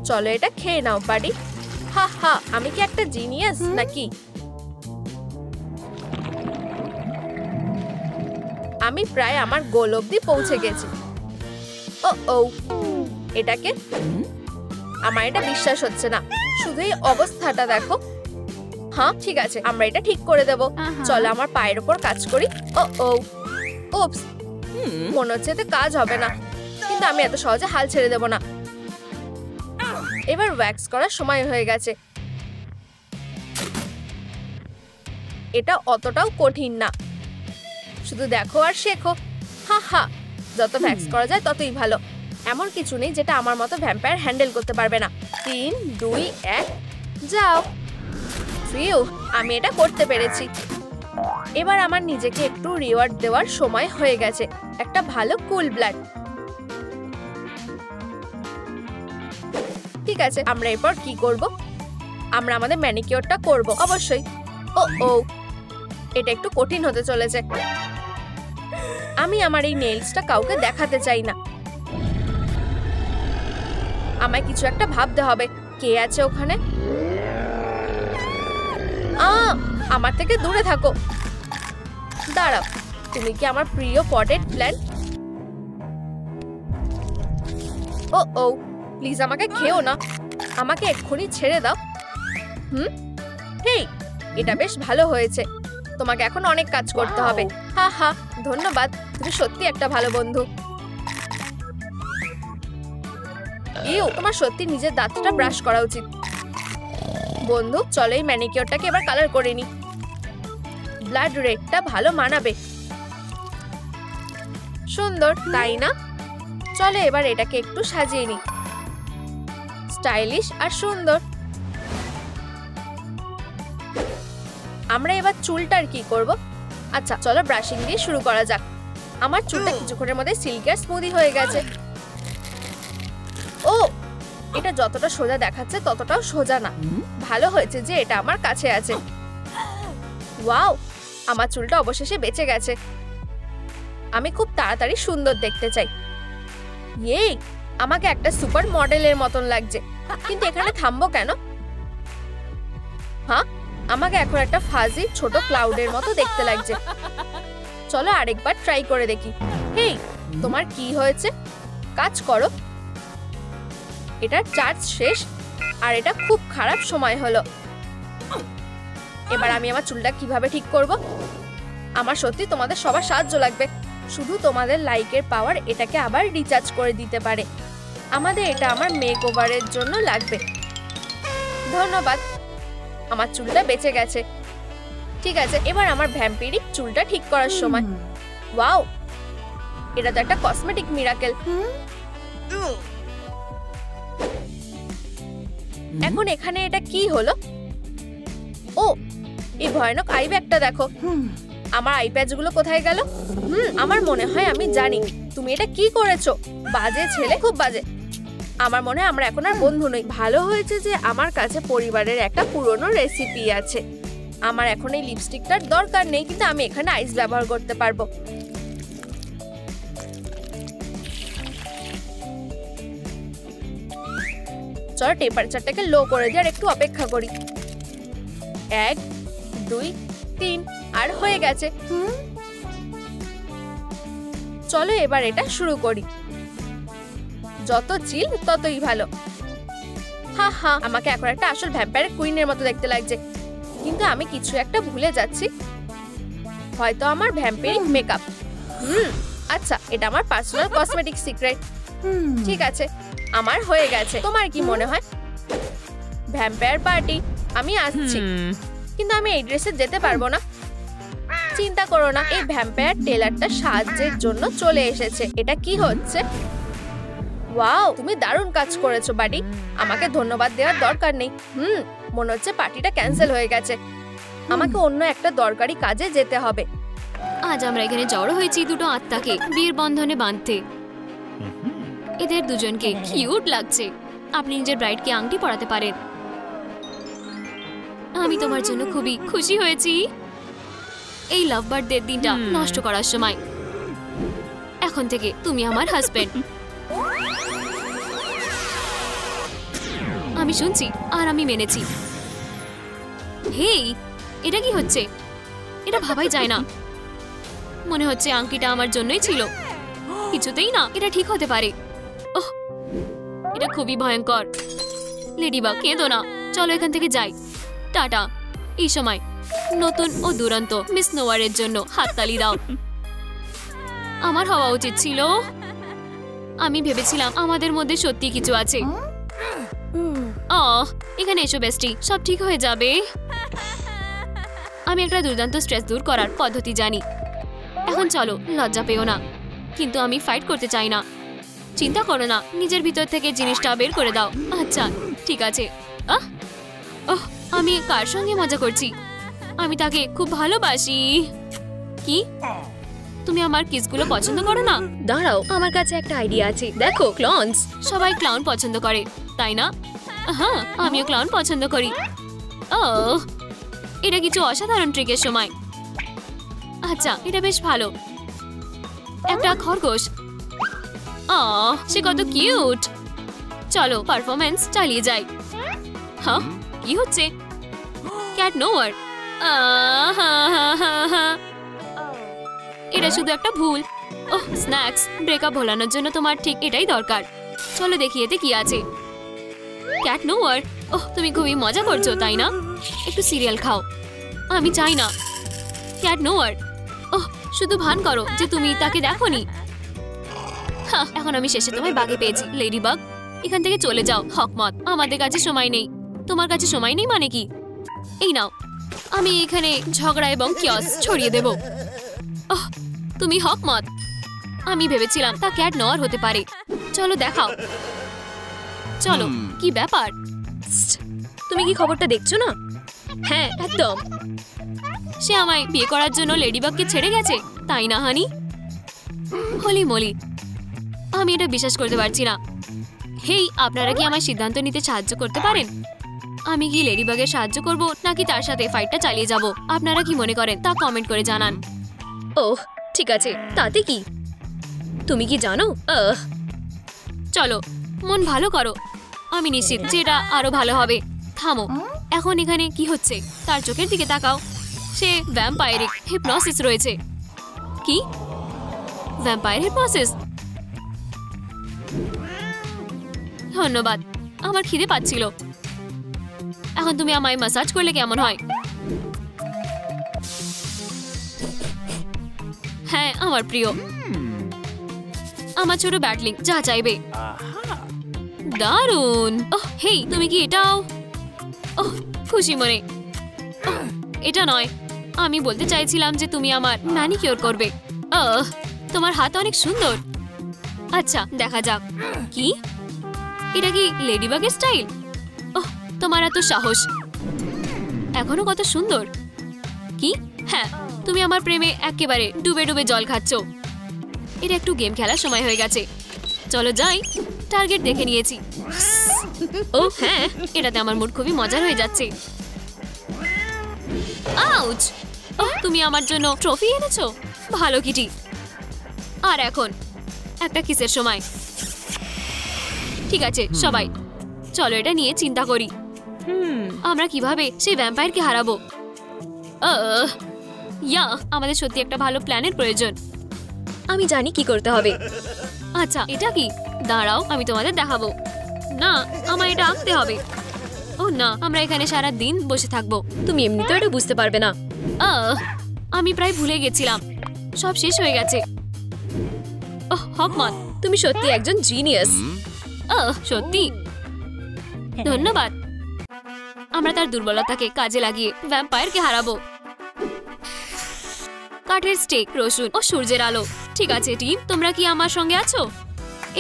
S1: চলো এটা খেয়ে নাও বাড়ি। হা হা, আমি কি একটা জিনিয়াস নাকি? আমি প্রায় আমার গোল অবধি পৌঁছে গেছি। ও, এটাকে, আমার এটা বিশ্বাস হচ্ছে না। শুধু এই অবস্থাটা দেখো। হ্যাঁ ঠিক আছে, আমরা এটা ঠিক করে দেব। চলো আমার পায়ের উপর কাজ করি। ওপস, মনে হচ্ছে এতে কাজ হবে না, কিন্তু আমি এত সহজে হাল ছেড়ে দেব না। এবার ওয়্যাক্স করার সময় হয়ে গেছে। এটা অতটাও কঠিন না, শুধু দেখো আর শেখো। হা হা, যত ওয়্যাক্স করা যায় ততই ভালো। এমন কিছু নেই যেটা আমার মতো ভ্যাম্পায়ার হ্যান্ডেল করতে পারবে না। 3, 2, 1, যাও। ফিউ, আমি এটা করতে পেরেছি। এবার আমার নিজেকে একটু রিওয়ার্ড দেওয়ার সময় হয়ে গেছে। একটা ভালো কুল ব্লাড। ঠিক আছে, আমরা এরপর কি করব? আমরা আমাদের ম্যানিকিউরটা করব অবশ্যই। ও, এটা একটু কঠিন হতে চলেছে। আমি আমার এই নেইলসটা কাউকে দেখাতে চাই না। আমায় কিছু একটা ভাবতে হবে। কে আছে ওখানে? আমার থেকে দূরে থাকো। দাঁড়াও, তুমি কি আমার প্রিয় পটেড প্ল্যান্ট? ও, প্লিজ আমাকে খেও না, আমাকে এক্ষুনি ছেড়ে দাও। হেই, এটা বেশ ভালো হয়েছে। তোমাকে এখন অনেক কাজ করতে হবে। হা হা, ধন্যবাদ, তুমি সত্যি একটা ভালো বন্ধু। ইউ, তোমার সত্যি নিজের দাঁতটা ব্রাশ করা উচিত। বন্ধু, চলো এই ম্যানিকিউরটাকে এবার কালার করে নি। ব্লাড রেডটা ভালো মানাবে। সুন্দর, তাই না? চলো এবার এটাকে একটু সাজিয়ে নি। স্টাইলিশ আর সুন্দর। আমরা এবার চুলটার কি করব? আচ্ছা, চলো ব্রাশিং দিয়ে শুরু করা যাক। আমার চুলটা কিছুক্ষণের মধ্যে সিল্কি আর স্মুদি হয়ে গেছে। ও, এটা যতটা সোজা দেখাচ্ছে ততটাও সোজা না। ভালো হয়েছে যে এটা আমার কাছে আছে। ওয়াও, আমার চুলটা অবশেষে বেঁচে গেছে। আমি খুব তাড়াতাড়ি সুন্দর দেখতে চাই। ইয়ে, আমাকে একটা সুপার মডেলের মতন লাগছে। কিন্তু এখানে থামবো কেন? হ্যাঁ, আমাকে এখন একটা ফাজি ছোট ক্লাউডের মতো দেখতে লাগছে। চলো আরেকবার ট্রাই করে দেখি। হেই, তোমার কি হয়েছে? কাজ করো। এটার চার্জ শেষ আর এটা খুব খারাপ সময় হলো। এবার আমি আমার চুলটা কিভাবে ঠিক করব? আমার সত্যি তোমাদের সবার সাহায্য লাগবে। শুধু তোমাদের লাইকের পাওয়ার এটাকে আবার রিচার্জ করে দিতে পারে। আমাদের এটা আমার মেক ওভারের জন্য লাগবে। ধন্যবাদ, আমার চুলটা বেঁচে গেছে। ঠিক আছে, এবার আমার ভ্যাম্পিরিক চুলটা ঠিক করার সময়। ওয়াও, এটা তো একটা কসমেটিক মিরাকেল। এখন এখানে এটা কি হলো? ও, এই ভয়ানক আই ব্যাগটা দেখো। আমার আই প্যাচগুলো কোথায় গেল? আমার মনে হয় আমি জানি তুমি এটা কি করেছো। বাজে ছেলে, খুব বাজে। আমার মনে হয় আমরা এখন আর বন্ধু নই। ভালো হয়েছে যে আমার কাছে পরিবারের একটা পুরনো রেসিপি আছে। আমার এখন এই লিপস্টিকটার দরকার নেই, কিন্তু আমি এখানে আইস ব্যবহার করতে পারবো। চলো টেম্পারেচারটাকে লো করে দিই আর একটু অপেক্ষা করি। 1 2 3 আর হয়ে গেছে। চলো এবার এটা শুরু করি। যত চিল ততই ভালো। হা আমাকে এখন একটা আসল ভ্যাম্পায়ার কুইনের মতো দেখতে লাগছে, কিন্তু আমি কিছু একটা ভুলে যাচ্ছি। হয়তো আমার ভ্যাম্পায়ারিক মেকআপ। আচ্ছা, এটা আমার পার্সোনাল কসমেটিক সিক্রেট। ঠিক আছে, আমার হয়ে গেছে। তোমার কি মনে হয়? ভ্যাম্পায়ার পার্টি আমি আসছি, কিন্তু আমি এই ড্রেসে যেতে পারবো না। চিন্তা করো না, এই ভ্যাম্পায়ার টেলারটা সাহায্যের জন্য চলে এসেছে। এটা কি হচ্ছে? ওয়াও, তুমি দারুণ কাজ করেছো বাডি। আমাকে ধন্যবাদ দেওয়ার দরকার নেই। মনে হচ্ছে পার্টিটা ক্যান্সেল হয়ে গেছে। আমাকে অন্য একটা দরকারি কাজে যেতে হবে।
S2: আজ আমরা এখানে জড়ো হয়েছি দুটো আত্মাকে বিয়ের বন্ধনে বাঁধতে। এদের দুজনকে কিউট লাগছে। আপনি নিজের ব্রাইডকে আংটি পরাতে পারেন। আমি তোমার জন্য খুবই খুশি হয়েছি এই লাভ বার্থডে দিনটা নষ্ট করার সময়। এখন থেকে তুমি আমার হাজবেন্ড। আমি শুনছি আর আমি মেনেছি। হেই, এটা কি হচ্ছে? এটা ভাবাই যায় না। মনে হচ্ছে আংটিটা আমার জন্যই ছিল। কিছুতেই না, এটা ঠিক হতে পারে। ওহ, এটা খুবই ভয়ঙ্কর। লেডিবাগ, কেঁদো না, চলো এখান থেকে যাই। টাটা। এই সময় নতুন ও দুরন্ত মিস নোয়ারের জন্য হাততালি দাও। আমার হওয়া উচিত ছিল। আমি ভেবেছিলাম আমাদের মধ্যে সত্যি কিছু আছে। এখানে এসো বেস্টি, সব ঠিক হয়ে যাবে। আমি একটা দুর্দান্ত স্ট্রেস দূর করার পদ্ধতি জানি। এখন চলো, লজ্জা পেও না। কিন্তু আমি ফাইট করতে চাই না। চিন্তা করো না, নিজের ভিতর থেকে জিনিসটা বের করে দাও। আচ্ছা ঠিক আছে। আমি কার সঙ্গে মজা করছি? আমি তাকে খুব ভালোবাসি। কি তুমি আমার কিসগুলো পছন্দ করো না? দাঁড়াও, আমার কাছে একটা আইডিয়া আছে। দেখো, ক্লাউনস। সবাই ক্লাউন পছন্দ করে, তাই না? হ্যাঁ, আমিও ক্লাউন পছন্দ করি। এটা কিছু অসাধারণ ট্রিকের সময়। আচ্ছা, এটা বেশ ভালো। একটা খরগোশ। সে কত কিউট। চলো পারফরম্যান্স চালিয়ে যাই। হ্যাঁ, কি হচ্ছে? ক্যাট নোয়ার। এটা শুধু একটা ভুল। স্ন্যাক্স। ব্রেকআপ ভোলানোর জন্য তোমার ঠিক এটাই দরকার। চলো দেখি এতে কি আছে। ক্যাট নোয়ার। তুমি খুবই মজা করছো, তাই না? একটু সিরিয়াল খাও। আমি চাই না। ক্যাট নোয়ার। শুধু ভান করো যে তুমি তাকে দেখোনি। এখন আমি শেষে তোমায় বাগে পেয়েছি। লেডিবাগ, এখান থেকে চলে যাও। হকমত, আমাদের কাছে সময় নেই। তোমার কাছে সময় নেই মানে কি? এই নাও, আমি এখানে ঝগড়া এবং কিয়স ছড়িয়ে দেব। তুমি হকমত। আমি ভেবেছিলাম তা ক্যাট নোয়ার হতে পারে। চলো দেখাও। চলো। কি ব্যাপার? তুমি কি খবরটা দেখছো না? হ্যাঁ, একদম। সে আমায় বিয়ে করার জন্য লেডিবাগকে ছেড়ে গেছে, তাই না হানি? হলি মলি, আমি এটা বিশ্বাস করতে পারছি না। হেই, আপনারা কি আমার সিদ্ধান্ত নিতে সাহায্য করতে পারেন? আমি কি লেডিবাগের সাহায্য করব নাকি তার সাথে ফাইটটা চালিয়ে যাব? আপনারা কি মনে করেন তা কমেন্ট করে জানান। ওহ, ঠিক আছে, তাতে কি? তুমি কি জানো? চলো, মন ভালো করো। আমি নিশ্চিত যে এটা আরো ভালো হবে। থামো। এখন এখানে কি হচ্ছে? তার চোখের দিকে তাকাও। সে ভ্যাম্পায়ারিক হিপনোসিস রয়েছে। কি? Vampire hypnosis? ধন্যবাদ, আমার খিদে পাচ্ছিল। এখন তুমি আমায় ম্যাসাজ করলে কেমন হয়? হ্যাঁ, আমার প্রিয়। আমার ছোট ব্যাটলিং, যা চাইবে। দারুণ। হেই, তুমি কি এটাও? খুশি মনে। এটা নয়, আমি বলতে চাইছিলাম যে তুমি আমার ম্যানিকিউর করবে। তোমার হাত অনেক সুন্দর। আচ্ছা, দেখা যাক। কি এটা কি লেডিবাগের স্টাইল? তোমার এত সাহস। এখনো কত সুন্দর। কি? হ্যাঁ, তুমি আমার প্রেমে একেবারে ডুবে ডুবে জল খাচ্ছ। এটা একটু গেম খেলার সময় হয়ে গেছে। চলো যাই, টার্গেট দেখে নিয়েছি। ও হ্যাঁ, এটাতে আমার মুড খুবই মজার হয়ে যাচ্ছে। আউচ! ওহ, তুমি আমার জন্য ট্রফি এনেছো, ভালো কিটি। আর এখন একটা কিসের সময়। ঠিক আছে সবাই, চলো এটা নিয়ে চিন্তা করি। আমরা কিভাবে সেই ভ্যাম্পায়ারকে হারাবো। ইয়া, আমাদের সত্যি একটা ভালো প্ল্যানের প্রয়োজন। আমি জানি কি করতে হবে। আচ্ছা এটা কি? দাঁড়াও, আমি তোমাদের দেখাবো। না, আমার এটা আঁকতে হবে। ও না, আমরা এখানে সারা দিন বসে থাকবো। তুমি এমনিতেও এটা বুঝতে পারবে না। আমি প্রায় ভুলে গেছিলাম, সব শেষ হয়ে গেছে। ওহ হকমত, তুমি সত্যি একজন জিনিয়াস। সত্যি ধন্যবাদ। আমরা তার দুর্বলতাকে কাজে লাগিয়ে ভ্যাম্পায়ারকে হারাবো। কাঠের স্টেক, রসুন ও সূর্যের আলো। ঠিক আছে টিম, তোমরা কি আমার সঙ্গে আছো?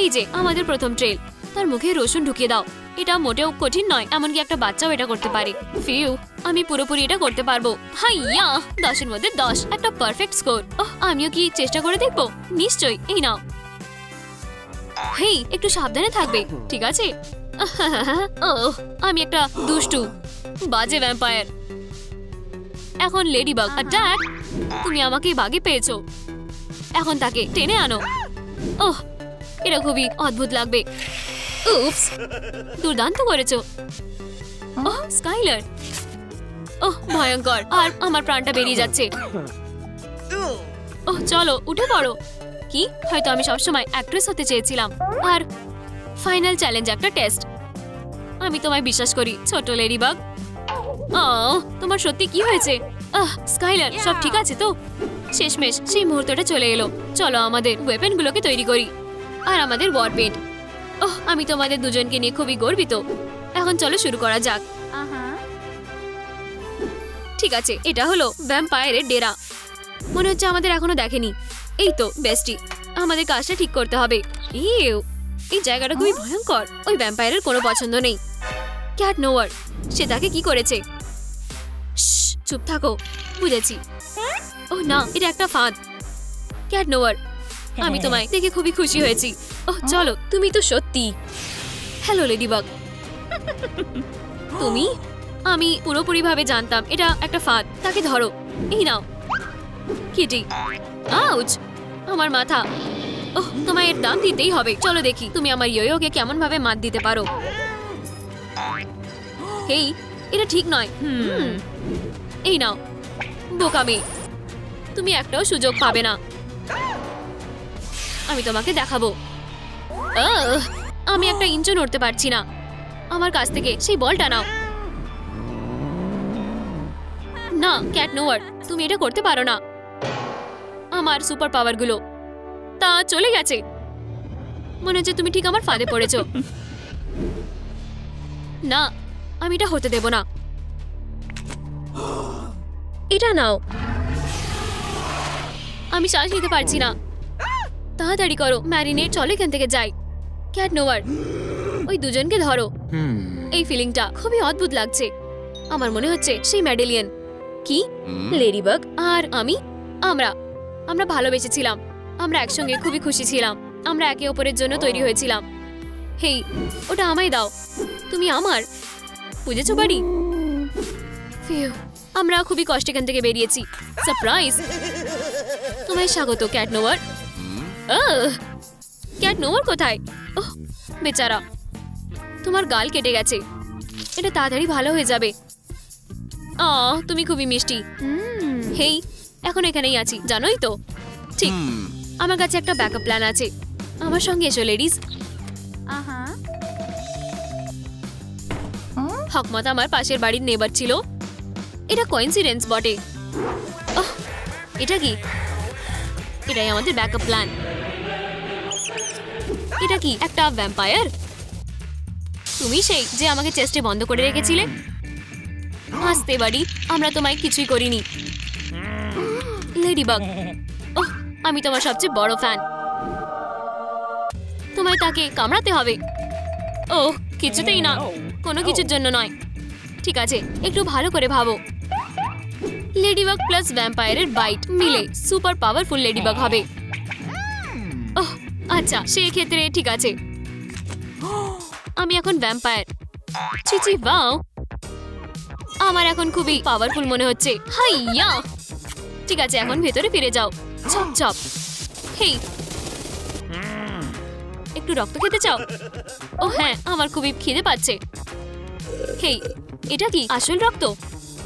S2: এই যে আমাদের প্রথম ট্রেল, তার মুখে রসুন ঢুকিয়ে দাও। এটা মোটেও কঠিন নয়, এমনকি একটা বাচ্চাও এটা করতে পারে। ফিউ, আমি পুরোপুরি এটা করতে পারবো। হাইয়া, 10-এর মধ্যে 10, একটা পারফেক্ট স্কোর। ওহ, আমিও কি চেষ্টা করে দেখবো? নিশ্চয়ই, এই নাও। হেই, একটু সাবধানে থাকবে, ঠিক আছে? ওহ, আমি একটা দুষ্টু বাজে ভ্যাম্পায়ার। এখন লেডিবাগ অ্যাটাক। তুমি আমাকে বাগে পেয়েছো, এখন তাকে টেনে আনো। ওহ, এটা খুবই অদ্ভুত লাগবে। উপস, দুর্দান্ত করেছো। ওহ স্কাইলার, ওহ ভয়ঙ্কর, আর আমার প্রাণটা বেরিয়ে যাচ্ছে। ওহ চলো উঠে পড়ো। কি, হয়তো আমি সবসময় অ্যাক্ট্রেস হতে চেয়েছিলাম। আর ফাইনাল চ্যালেঞ্জ একটা টেস্ট। আমি তোমায় বিশ্বাস করি ছোট লেডিবাগ। তোমার সত্যি কি হয়েছে? স্কাইলার, সব ঠিক আছে তো? শেষমেশ সেই মুহূর্তটা চলে এলো। চলো আমাদের ওয়েপেনগুলোকে তৈরি করি, আর আমাদের ওয়ার পেন্ট। ওহ, আমি তোমাদের দুজনকে নিয়ে খুবই গর্বিত। এখন চলো শুরু করা যাক। ঠিক আছে, এটা হলো ভ্যাম্পায়ারের ডেরা। মনে হচ্ছে আমাদের এখনো দেখেনি। এই তো বেস্টি, আমাদের কাজটা ঠিক করতে হবে। এই জায়গাটা খুবই ভয়ঙ্কর। ওই ভ্যাম্পায়ারের কোনো পছন্দ নেই। ক্যাট নোয়ার, সে তাকে কি করেছে? চুপ থাকো, বুঝেছি। ওহ না, এটা একটা ফাঁদ। ক্যাট নোয়ার, আমি তোমায় দেখে খুবই খুশি হয়েছি। ওহ চলো, তুমি তো সত্যি। Hello ladybug. তুমি? আমি পুরোপুরি ভাবে জানতাম এটা একটা ফাঁদ। তাকে ধরো, এই নাও কিটি। আউচ, আমার মাথা। ওহ, তোমায় এর দাম দিতেই হবে। চলো দেখি তুমি আমার ইয়োকে কেমন ভাবে মাত দিতে পারো। হেই, এটা ঠিক নয়। এই নাও বোকামি, তুমি একটাও সুযোগ পাবে না। আমি তোমাকে দেখাবো। আমি একটা ইঞ্চও নড়তে পারছি না। আমার কাছ থেকে সেই বলটা নাও। না ক্যাট নোয়ার, তুমি এটা করতে পারো না। আমার সুপার পাওয়ারগুলো তা চলে গেছে। মনে হচ্ছে তুমি ঠিক আমার ফাঁদে পড়েছো। না, আমি এটা হতে দেব না। এটা নাও। আমি শ্বাস নিতে পারছি না। তাড়াতাড়ি করো ম্যারিনেট, চলো এখান থেকে যাই। ক্যাট নোয়ার, ওই দুজনকে ধরো। এই ফিলিংটা খুবই অদ্ভুত লাগছে। আমার মনে হচ্ছে সেই মেডেলিয়ান। কি, লেডিবাগ আর আমি, আমরা ভালোবেসেছিলাম। আমরা একসঙ্গে খুবই খুশি ছিলাম। আমরা একে অপরের জন্য তৈরি হয়েছিলাম। হেই, ওটা আমায় দাও। তুমি আমার, বুঝেছো বাড়ি? ফিউ, আমরা খুবই কষ্ট এখান থেকে বেরিয়েছি। সারপ্রাইজ। তোমায় স্বাগত ক্যাট নোয়ার। ক্যাট নোয়ার কোথায়? ওহ বেচারা, তোমার গাল কেটে গেছে। এটা তাড়াতাড়ি ভালো হয়ে যাবে। তুমি খুবই মিষ্টি। হেই, এখন এখানেই আছি, জানোই তো। ঠিক, আমার কাছে একটা ব্যাকআপ প্ল্যান আছে। আমার সঙ্গে এসো লেডিস। হকমত আমার পাশের বাড়ির নেবার ছিল। এটা কোইন্সিডেন্স বটে। এটা কি? এটাই আমাদের ব্যাকআপ প্ল্যান। এটা কি একটা ভ্যাম্পায়ার? তুমি সেই যে আমাকে চেস্টে বন্ধ করে রেখেছিলে। হাসতে বাড়ি, আমরা তোমায় কিছুই করিনি লেডিবাগ। ওহ, আমি তোমার সবচেয়ে বড় ফ্যান। তোমায় তাকে কামড়াতে হবে। ওহ কিছুতেই না, কোনো কিছুর জন্য নয়। ঠিক আছে, একটু ভালো করে ভাবো। লেডিবাগ প্লাস ভ্যাম্পায়ারের বাইট মিলে সুপার পাওয়ারফুল লেডিবাগ হবে। ওহ আচ্ছা, সেক্ষেত্রে ঠিক আছে। আমি এখন ভ্যাম্পায়ার। চিচি বাও, আমার এখন খুবই পাওয়ারফুল মনে হচ্ছে। হাইয়া, ঠিক আছে, এখন ভেতরে ফিরে যাও। Chop chop. হেই, একটু রক্ত খেতে চাও? ও হ্যাঁ, আমার খুবই খিদে পাচ্ছে। হেই, এটা কি আসল রক্ত?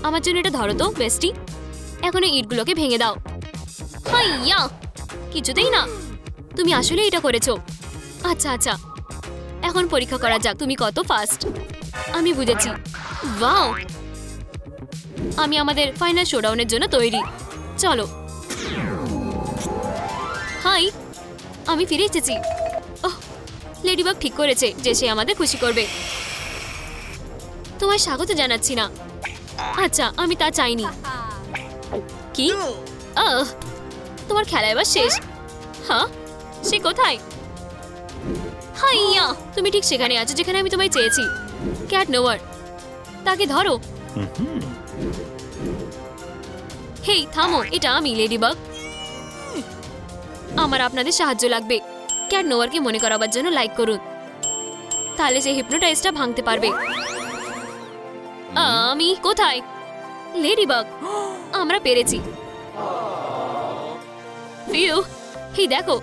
S2: আমার জন্য এটা ধরো তো বেস্টি। এখন এই ইটগুলোকে ভেঙে দাও। হাইয়া, কিছুতেই না। তুমি আসলে এটা করেছো। আচ্ছা আচ্ছা, এখন পরীক্ষা করা যাক তুমি কত ফাস্ট। আমি বুঝেছি। ওয়াও, আমি আমাদের ফাইনাল শোডাউনের জন্য তৈরি। চলো। হাই, আমি ফিরে এসেছি। ওহ, লেডিবাগ ঠিক করেছে যে সে আমাদের খুশি করবে। তোমায় স্বাগত জানাচ্ছি না। আচ্ছা, আমি তা চাইনি। কি? তোমার খেলা এবার শেষ। হ্যাঁ, সে কোথায়? হাইয়া, তুমি ঠিক সেখানে আছো যেখানে আমি তোমায় চেয়েছি। ক্যাট নোয়ার, তাকে ধরো। হেই থামো, এটা আমি লেডিবাগ। আমার আপনাদের সাহায্য লাগবে। ক্যাট নোয়ারকে মনে করাবার জন্য লাইক করুন, তাহলে সে হিপনোটাইজটা ভাঙতে পারবে। আমি কোথায়? লেডিবাগ, আমরা পেরেছি। ফিউ, হেই দেখো,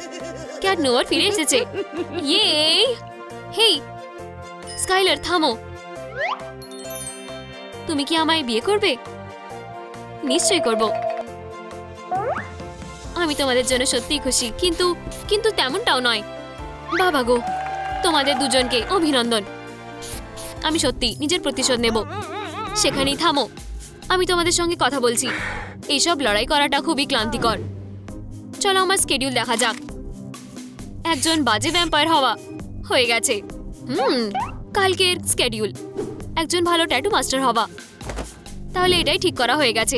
S2: ক্যাট নোয়ার ফিরে এসেছে। ইয়ে, হেই স্কাইলার থামো। তুমি কি আমায় বিয়ে করবে? নিশ্চয়ই করব। আমি তোমাদের জন্য সত্যিই খুশি, কিন্তু কিন্তু তেমনটাও নয়। বাবা গো, তোমাদের দুজনকে অভিনন্দন। আমি সত্যি নিজের প্রতিশোধ নেব। সেখানেই থামো, আমি তোমাদের সঙ্গে কথা বলছি। এইসব লড়াই করাটা খুবই ক্লান্তিকর। চলো আমার স্কেডিউল দেখা যাক। একজন বাজে ভ্যাম্পায়ার হওয়া হয়ে গেছে। কালকের স্কেডিউল একজন ভালো ট্যাটু মাস্টার হওয়া। তাহলে এটাই ঠিক করা হয়ে গেছে।